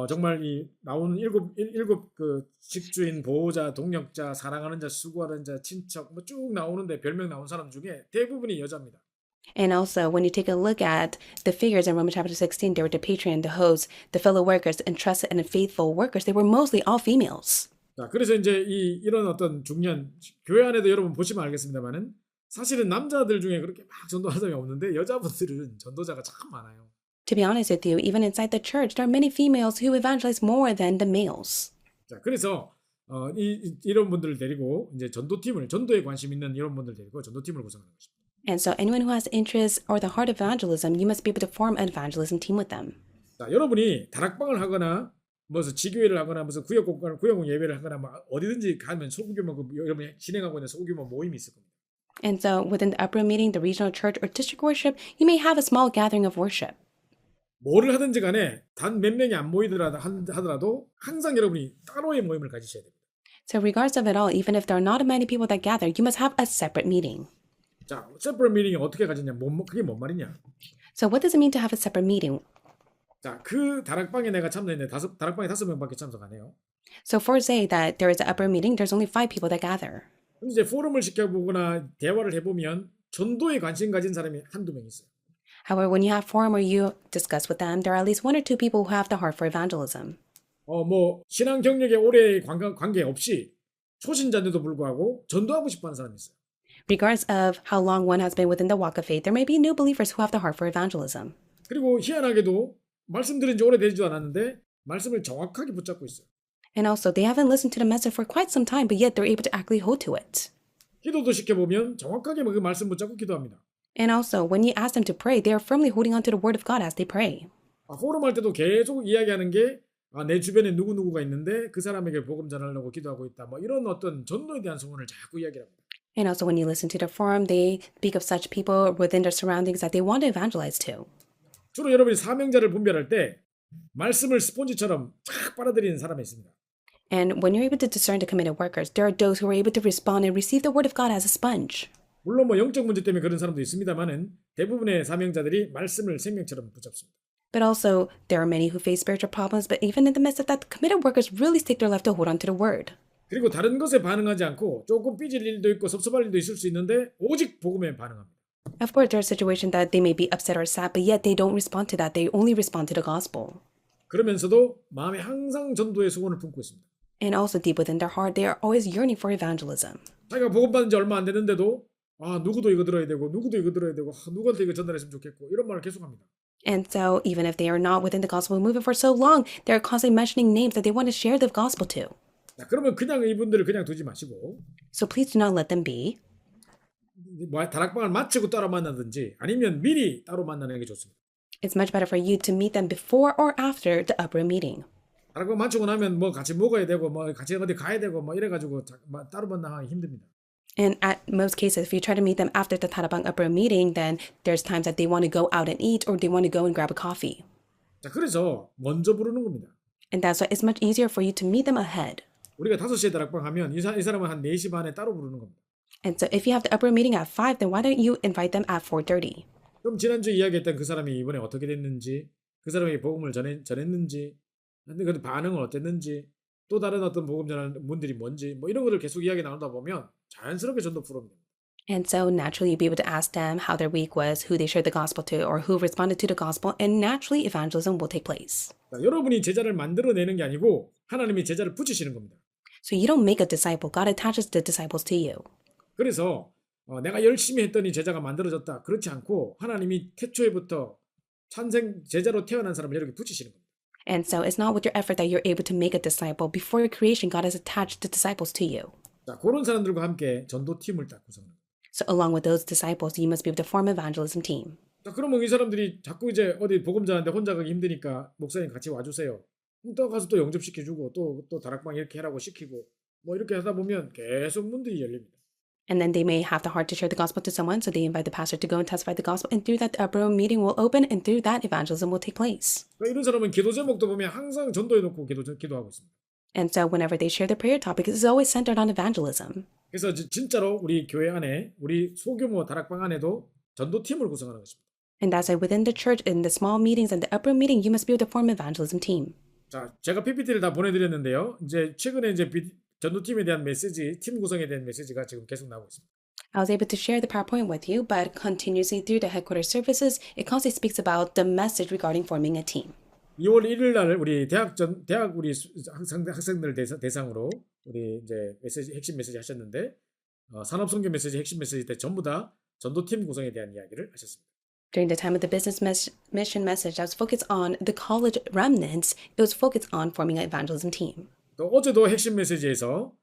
정말 이 나오는 일곱 그 직주인, 보호자, 동역자, 사랑하는 자, 수고하는 자, 친척 뭐 쭉 나오는데 별명 나온 사람 중에 대부분이 여자입니다.
And also, when you take a look at the figures in Romans chapter 16, they were the patron, the host, the fellow workers, entrusted and faithful workers. They were mostly all females.
자, 그래서 이제 이런 어떤 중요한 교회 안에도 여러분 보시면 알겠습니다만은 사실은 남자들 중에 그렇게 막 전도하는 사람이 없는데 여자분들은 전도자가 참 많아요.
To be honest with you, even inside the church, there are many females who evangelize more than the males.
자, 그래서 이런 분들을 데리고 이제 전도에 관심 있는 이런 분들 데리고 전도팀을 구성하는 것입니다.
And so anyone who has interest or the heart of evangelism, you must be able to form an evangelism team with them.
자, 여러분이 다락방을 하거나 무슨 지교회를 하거나 무슨 구역공 예배를 하거나 뭐 어디든지 가면 소규모 여러분이 진행하고 있는 소규모 모임이 있을 겁니다.
And so within the upper meeting, the regional church or district worship, you may have a small gathering of worship.
뭐를 하든지 간에 단 몇 명이 안 모이더라도 항상 여러분이 따로의 모임을 가지셔야 됩니다.
So regardless of it all, even if there are not many people that gather, you must have a separate meeting.
자, separate meeting이 어떻게 가지냐? 그게 뭔 말이냐?
So what does it mean to have a separate meeting?
자, 그 다락방에 내가 참여했는데 다락방에 5명밖에 참석 안 해요.
So for say that there is an upper meeting, there's only 5 people that gather.
근데 이제 포럼을 시켜보거나 대화를 해보면 전도에 관심 가진 사람이 한두 명 있어요.
However, when you have forum where you discuss with them, there are at least 1 or 2 people who have the heart for evangelism.
뭐 신앙 경력에 오래 관계 없이 초신자인데도 불구하고 전도하고 싶어하는 사람이 있어요.
Regardless of how long one has been within the walk of faith, there may be new believers who have the heart for evangelism.
그리고 희한하게도 말씀 들은 지 오래되지도 않았는데 말씀을 정확하게 붙잡고 있어요.
And also, they haven't listened to the message for quite some time, but yet they're able to actually hold to it.
기도도 시켜보면 정확하게 그 말씀 붙잡고 기도합니다.
And also, when you ask them to pray, they are firmly holding on to the word of God as they pray.
포럼 할 때도 계속 이야기하는 게 내 주변에 누구누구가 있는데 그 사람에게 복음 전하려고 기도하고 있다. 뭐 이런 어떤 전도에 대한 소원을 자꾸 이야기합니다.
And also, when you listen to the forum, they speak of such people within their surroundings that they want to evangelize to.
주로 여러분이 사명자를 분별할 때 말씀을 스폰지처럼 쫙 빨아들이는 사람이 있습니다.
And when you're able to discern the committed workers, there are those who are able to respond and receive the word of God as a sponge.
물론 뭐 영적 문제 때문에 그런 사람도 있습니다만은 대부분의 사명자들이 말씀을 생명처럼 붙잡습니다.
But also, there are many who face spiritual problems, but even in the midst of that, the committed workers really stick their life to hold on to the word.
그리고 다른 것에 반응하지 않고 조금 삐질 일도 있고 섭섭할 일도 있을 수 있는데 오직 복음에 반응합니다.
Of course, there are situations that they may be upset or sad, but yet they don't respond to that. They only respond to the gospel.
그러면서도 마음에 항상 전도의 소원을 품고 있습니다.
And also deep within their heart, they are always yearning for evangelism.
자기가 복음 받은 지 얼마 안 되는데도 누구도 이거 들어야 되고 누구도 이거 들어야 되고 누구한테 이거 전달했으면 좋겠고 이런 말을 계속합니다.
And so, even if they are not within the gospel movement for so long, they're constantly mentioning names that they want to share the gospel to.
자, 그러면 그냥 이분들을 그냥 두지 마시고
So please do not let them be.
다락방을 마치고 따로 만나든지 아니면 미리 따로 만나는 게 좋습니다.
It's much better for you to meet them before or after the upper meeting.
다락방 마치고 나면 뭐 같이 먹어야 되고 뭐 같이 어디 가야 되고 뭐 이래가지고 따로 만나기 힘듭니다.
And at most cases, if you try to meet them after the Tarabang upper meeting, then there's times that they want to go out and eat or they want to go and grab a coffee.
자, 그래서 먼저 부르는 겁니다.
And that's why it's much easier for you to meet them ahead.
우리가 5시에 다락방하면 이 사람은 한 4시 반에 따로 부르는 겁니다.
And so if you have the upper meeting at 5, then why don't you invite them at 4:30?
그럼 지난주에 이야기했던 그 사람이 이번에 어떻게 됐는지, 그 사람이 복음을 전했는지, 그 반응은 어땠는지, 또 다른 어떤 복음 전하는 분들이 뭔지, 뭐 이런 것들 계속 이야기 나누다 보면 자연스럽게 전도 풀어옵니다.
And so naturally, you'll be able to ask them how their week was, who they shared the gospel to, or who responded to the gospel, and naturally, evangelism will take place.
여러분이 제자를 만들어내는 게 아니고 하나님이 제자를 붙이시는 겁니다.
So you don't make a disciple. God attaches the disciples to you.
그래서 내가 열심히 했더니 제자가 만들어졌다. 그렇지 않고 하나님이 태초에부터 찬생 제자로 태어난 사람을 이렇게 붙이시는 겁니다.
And so it's not with your effort that you're able to make a disciple. Before creation, God has attached the disciples to you.
자, 그런 사람들과 함께 전도팀을 딱 구성합니다.
So along with those disciples, you must be able to form an evangelism team.
자, 그러면 이 사람들이 자꾸 이제 어디 복음 전하는데 혼자 가기 힘드니까 목사님 같이 와주세요. 또 가서 또 영접시켜주고 또 다락방 이렇게 하라고 시키고 뭐 이렇게 하다 보면 계속 문들이 열립니다.
And then they may have the heart to share the gospel to someone, so they invite the pastor to go and testify the gospel, and through that the upper meeting will open, and through that evangelism will take place.
그러니까 이런 사람은 기도 제목도 보면 항상 전도해놓고 기도하고 있습니다.
And so whenever they share the prayer topic, it's always centered on evangelism.
그래서 진짜로 우리 교회 안에 우리 소규모 다락방 안에도 전도팀을 구성하는 것입니다.
And that's why within the church, in the small meetings and the upper meeting, you must be able to form an evangelism team.
자, 제가 PPT를 다 보내드렸는데요. 이제 최근에 이제 전도팀에 대한 메시지, 팀 구성에 대한 메시지가 지금 계속 나오고 있습니다.
I was able to share the PowerPoint with you, but continuously through the headquarters services, it constantly speaks about the message regarding forming a team.
2월 1일 날 우리 대학 우리 학생들 대상으로 우리 이제 핵심 메시지 하셨는데 산업 선교 메시지 핵심 메시지 때 전부 다 전도팀 구성에 대한 이야기를 하셨습니다.
During the time of the business mission message that was focused on the college remnants, it was focused on forming an evangelism team.
또 어제도 핵심 메시지에서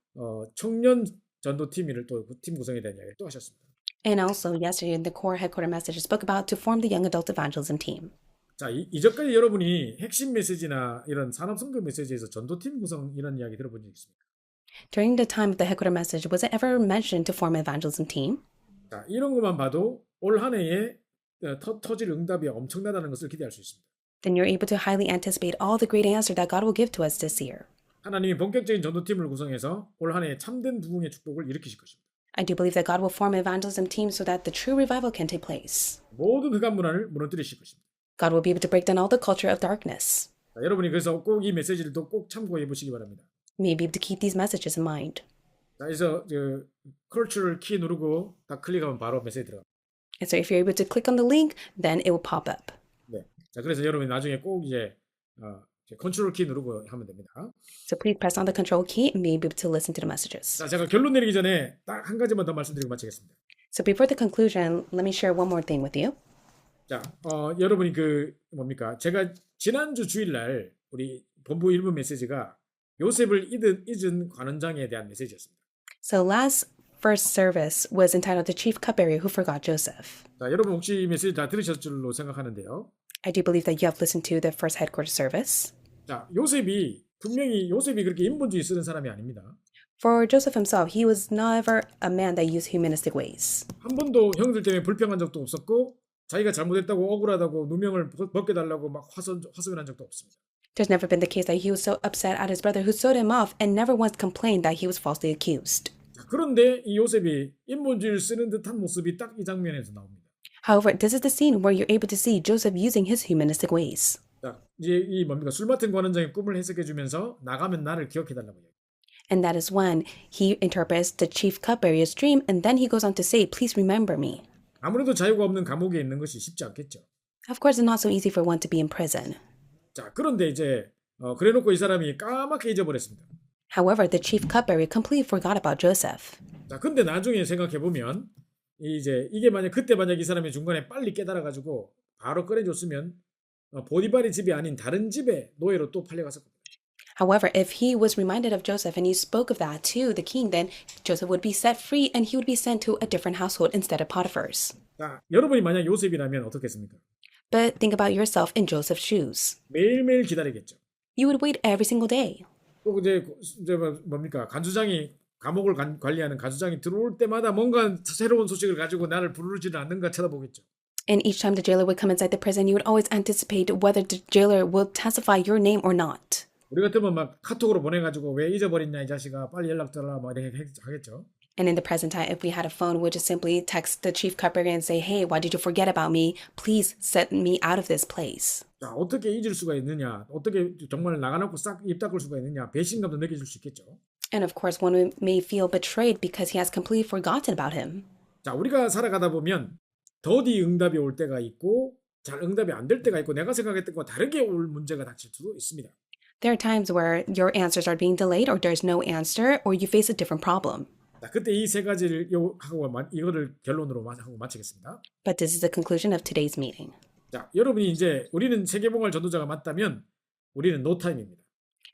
청년 전도팀을 또 팀 구성에 대한 이야기를 또 하셨습니다.
And also yesterday in the core headquarter message, it spoke about to form the young adult evangelism team.
자, 이전까지 여러분이 핵심 메시지나 이런 산업 선교 메시지에서 전도팀 구성 이런 이야기 들어본 적 있습니까?
During the time of the headquarter message, was it ever mentioned to form an evangelism team?
자, 이런 것만 봐도 올 한 해에 터질 응답이 엄청나다는 것을 기대할 수 있습니다.
Then you're able to highly anticipate all the great answer that God will give to us this year.
하나님이 본격적인 전도팀을 구성해서 올 한 해 참된 부흥의 축복을 일으키실 것입니다.
I do believe that God will form an evangelism team so that the true revival can take place.
모든 흑암 문화를 무너뜨리실 것입니다.
God will be able to break down all the culture of darkness.
자, 여러분이 그래서 꼭 이 메시지를 또 꼭 참고해 보시기 바랍니다.
You may be able to keep these messages in mind.
자, 그래서 컬처럴 키 누르고 다 클릭하면 바로 메시지 들어갑니다.
And so if you're able to click on the link, then it will pop up.
네. 자, 그래서 여러분이 나중에 꼭 이제 컨트롤 키 누르고 하면 됩니다.
So please press on the control key and be able to listen to the messages.
자, 제가 결론 내리기 전에 딱 한 가지만 더 말씀드리고 마치겠습니다.
So before the conclusion, let me share one more thing with you.
자, 여러분이 뭡니까? 제가 지난주 주일날 우리 본부 1부 메시지가 요셉을 잊은 관원장에 대한 메시지였습니다.
So last first service was entitled The Chief Cupbearer Who Forgot Joseph.
자, 여러분 혹시 이 메시지 다 들으셨을 줄로 생각하는데요.
I do believe that you have listened to the first headquarters service.
자, 분명히 요셉이 그렇게 인본주의 쓰는 사람이 아닙니다.
For Joseph himself, he was never a man that used humanistic ways.
한 번도 형들 때문에 불평한 적도 없었고 자기가 잘못했다고 억울하다고 누명을 벗겨달라고 막 화소연한 적도 없습니다.
There's never been the case that he was so upset at his brother who sold him off and never once complained that he was falsely accused.
자, 그런데 이 요셉이 인본주의를 쓰는 듯한 모습이 딱 이 장면에서 나옵니다.
However, this is the scene where you're able to see Joseph using his humanistic ways.
자, 이제 이 뭡니까? 술 맡은 관원장의 꿈을 해석해 주면서 나가면 나를 기억해 달라고 해요.
And that is when he interprets the chief cupbearer's dream, and then he goes on to say, "Please remember me."
아무래도 자유가 없는 감옥에 있는 것이 쉽지 않겠죠.
Of course, it's not so easy for one to be in prison.
자, 그런데 이제 그래놓고 이 사람이 까맣게 잊어버렸습니다.
However, the chief cupbearer completely forgot about Joseph.
자, 근데 나중에 생각해 보면 이게 그때 만약 이 사람이 중간에 빨리 깨달아가지고 바로 꺼내줬으면 보디발의 집이 아닌 다른 집에 노예로 또 팔려갔을 겁니다.
However, if he was reminded of Joseph and he spoke of that to the king, then Joseph would be set free and he would be sent to a different household instead of Potiphar's.
자, 여러분이 만약 요셉이라면 어떻겠습니까?
But think about yourself in Joseph's shoes.
매일매일 기다리겠죠.
You would wait every single day.
또 이제 뭡니까? 감옥을 관리하는 간수장이 들어올 때마다 뭔가 새로운 소식을 가지고 나를 부르지는 않는가 쳐다보겠죠.
And each time the jailer would come inside the prison, you would always anticipate whether the jailer will testify your name or not.
우리 같으면 막 카톡으로 보내가지고 왜 잊어버렸냐 이 자식아 빨리 연락 줘라 뭐 이렇게 하겠죠.
And in the present time, if we had a phone, we'd just simply text the chief cupbearer and say, hey, why did you forget about me? Please set me out of this place.
자, 어떻게 잊을 수가 있느냐? 어떻게 정말 나가놓고 싹 입 닦을 수가 있느냐? 배신감도 느껴질 수 있겠죠.
And of course, one may feel betrayed because he has completely forgotten about him.
자, 우리가 살아가다 보면 더디 응답이 올 때가 있고 잘 응답이 안 될 때가 있고 내가 생각했던 것과 다르게 올 문제가 닥칠 수도 있습니다.
There are times where your answers are being delayed or there's no answer or you face a different problem.
자, 그때 이 세 가지를 하고 이거를 결론으로 하고 마치겠습니다.
But this is the conclusion of today's meeting.
자, 여러분이 이제 우리는 세계봉헌 전도자가 맞다면 우리는 노타임입니다.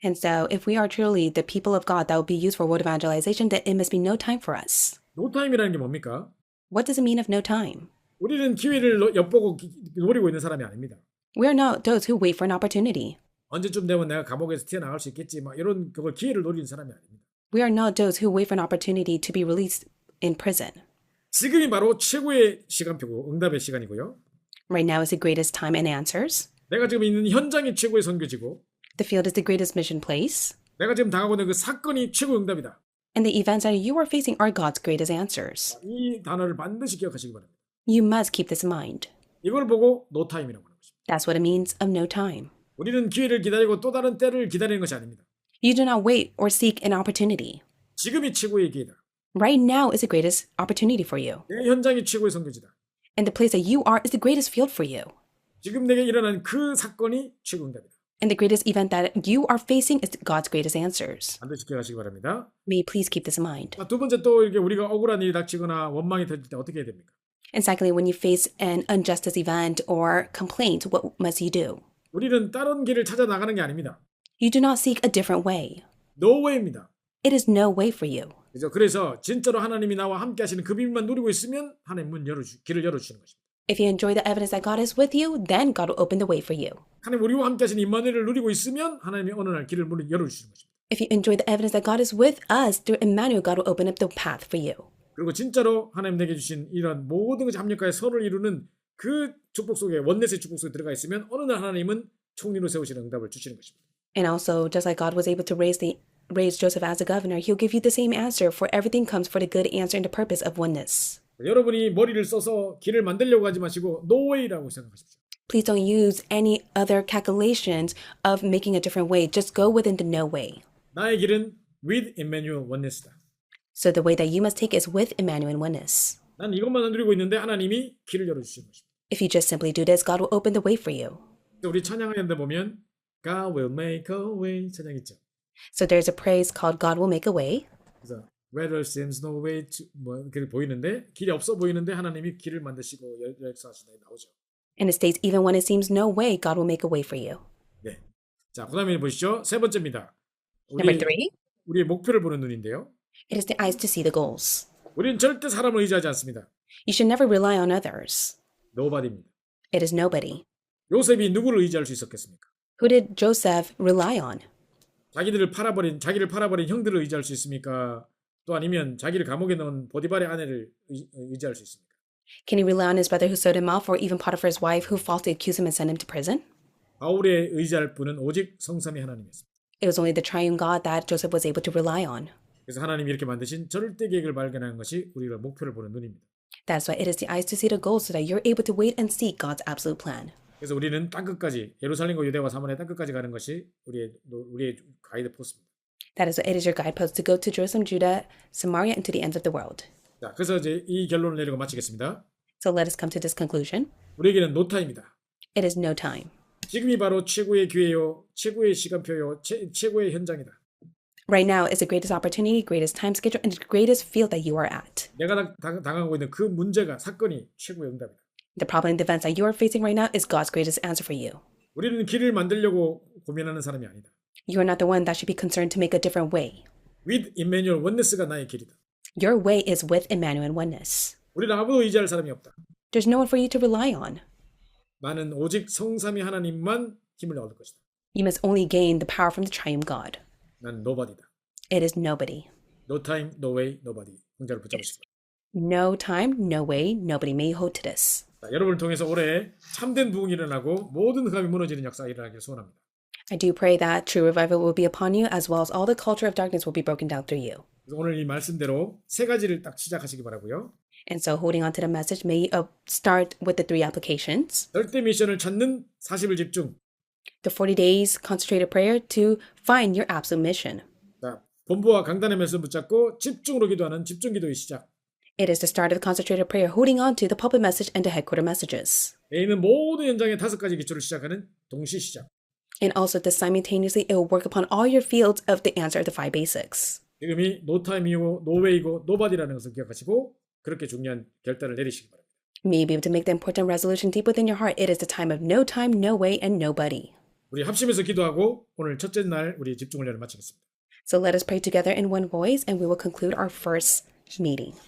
And so, if we are truly the people of God that will be used for world evangelization, then it must be no time for us.
노타임이라는 게 뭡니까?
What does it mean of no time?
우리는 기회를 엿보고 노리고 있는 사람이 아닙니다.
We are not those who wait for an opportunity.
언제쯤 되면 내가 감옥에서 튀어나갈 수 있겠지 막 이런 그걸 기회를 노리는 사람이 아닙니다.
We are not those who wait for an opportunity to be released in prison.
지금이 바로 최고의 시간표고 응답의 시간이고요.
Right now is the greatest time and answers.
내가 지금 있는 현장이 최고의 선교지고
The field is the greatest mission place.
내가 지금 당하고 있는 그 사건이 최고의 응답이다.
And the events that you are facing are God's greatest answers.
이 단어를 반드시 기억하시기 바랍니다.
You must keep this in mind.
이걸 보고 노타임이라고 하는 것입니다.
That's what it means of no time.
우리는 기회를 기다리고 또 다른 때를 기다리는 것이 아닙니다.
You do not wait or seek an opportunity.
지금이 최고의 기회다.
Right now is the greatest opportunity for you.
내 현장이 최고의 선교지다.
And the place that you are is the greatest field for you.
지금 내게 일어난 그 사건이 최고 응답이다.
And the greatest event that you are facing is God's greatest answers.
반드시 기억하시기 바랍니다.
May you please keep this in mind.
두 번째 또 이렇게 우리가 억울한 일이 닥치거나 원망이 터질 때 어떻게 해야 됩니까?
And secondly, when you face an injustice event or complaint, what must you do?
우리는 다른 길을 찾아 나가는 게 아닙니다.
You do not seek a different way.
No way입니다.
It is no way for you.
그래서 진짜로 하나님이 나와 함께 하시는 그 비밀만 누리고 있으면 하나님 길을 열어주시는 것입니다.
If you enjoy the evidence that God is with you, then God will open the way for you.
하나님 우리와 함께 하시는 임마누엘을 누리고 있으면 하나님이 어느 날 길을 열어주시는 것입니다.
If you enjoy the evidence that God is with us through Emmanuel, God will open up the path for you.
그리고 진짜로 하나님 내게 주신 이런 모든 것이 합력하여 서로를 이루는 그 축복 속에 원넷의 축복 속에 들어가 있으면 어느 날 하나님은 총리로 세우시는 응답을 주시는 것입니다.
And also, just like God was able to raise Joseph as a governor, he'll give you the same answer, for everything comes for the good answer and the purpose of oneness.
여러분이 머리를 써서 길을 만들려고 하지 마시고 no way라고 생각하십시오.
Please don't use any other calculations of making a different way. Just go within the no way.
나의 길은 with Emmanuel oneness다.
So the way that you must take is with Emmanuel and oneness.
난 이것만 누리고 있는데 하나님이 길을 열어주시는 것입니다.
If you just simply do this, God will open the way for you.
우리 찬양하는데 보면 God will make a way 찬양 있죠.
So there's a praise called God will make a way.
그래서 where there seems no way to 뭐 그렇게 보이는데 길이 없어 보이는데 하나님이 길을 만드시고 역사하시다 나오죠.
And it states, even when it seems no way, God will make a way for you.
네. 자, 그다음에 보시죠. 세 번째입니다.
Number 3,
우리의 목표를 보는 눈인데요.
it is the eyes to see the goals.
우리는 절대 사람을 의지하지 않습니다.
You should never rely on others.
Nobody입니다.
It is nobody.
요셉이 누구를 의지할 수 있었겠습니까?
Who did Joseph rely on?
자기를 팔아버린 형들을 의지할 수 있습니까? 또 아니면 자기를 감옥에 넣은 보디발의 아내를 의지할 수 있습니까?
Can he rely on his brother who sold him off, or even Potiphar's wife who falsely accused him and sent him to prison?
바울의 의지할 분은 오직 성삼위 하나님이었습니다.
It was only the triune God that Joseph was able to rely on.
그래서 하나님이 이렇게 만드신 절대 계획을 발견하는 것이 우리가 목표를 보는 눈입니다.
That's why it is the eyes to see the goals so that you're able to wait and seek God's absolute plan.
그래서 우리는 땅끝까지 예루살렘과 유대와 사마리아 땅끝까지 가는 것이 우리의 가이드 포스입니다.
That is why it is your guidepost to go to Jerusalem, Judah, Samaria, and to the ends of the world.
자, 그래서 이제 이 결론을 내리고 마치겠습니다.
So let us come to this conclusion.
우리에게는 노타입니다.
It is no time.
지금이 바로 최고의 기회요, 최고의 시간표요, 최고의 현장이다.
Right now is the greatest opportunity, greatest time schedule, and the greatest field that you are at.
내가 당하고 있는 그 문제가 사건이 최고의 응답이다.
The problem and the events that you are facing right now is God's greatest answer for you.
우리는 길을 만들려고 고민하는 사람이 아니다.
You are not the one that should be concerned to make a different way.
With Emmanuel oneness가 나의 길이다.
Your way is with Emmanuel and oneness.
우리는 아무도 의지할 사람이 없다.
There's no one for you to rely on.
나는 오직 성삼위 하나님만 힘을 얻을 것이다.
You must only gain the power from the triune God.
난 nobody다.
It is nobody.
No time, no way, nobody. 공자를 붙잡으시고.
No time, no way, nobody may hold to this.
자, 여러분을 통해서 올해 참된 부흥이 일어나고 모든 흑암이 무너지는 역사가 일어나기를 소원합니다.
I do pray that true revival will be upon you, as well as all the culture of darkness will be broken down through you.
그래서 오늘 이 말씀대로 세 가지를 딱 시작하시기 바라고요.
And so, holding on to the message, may you start with the 3 applications.
절대 미션을 찾는 40일 집중.
The 40 days concentrated prayer to find your absolute mission.
자, 본부와 강단의 말씀 붙잡고 집중으로 기도하는 집중 기도의 시작.
It is the start of the concentrated prayer, holding on to the pulpit message and the headquarter messages.
A는 모든 현장의 5가지 기초를 시작하는 동시 시작.
And also, that simultaneously, it will work upon all your fields of the answer of the 5 basics.
지금이 노타임이고 노웨이고 노바디라는 것을 기억하시고 그렇게 중요한 결단을 내리시기 바랍니다.
May you be able to make the important resolution deep within your heart. It is the time, no way, and nobody.
우리 합심해서 기도하고 오늘 첫째 날 우리 집중 훈련을 마치겠습니다.
So let us pray together in one voice, and we will conclude our first meeting.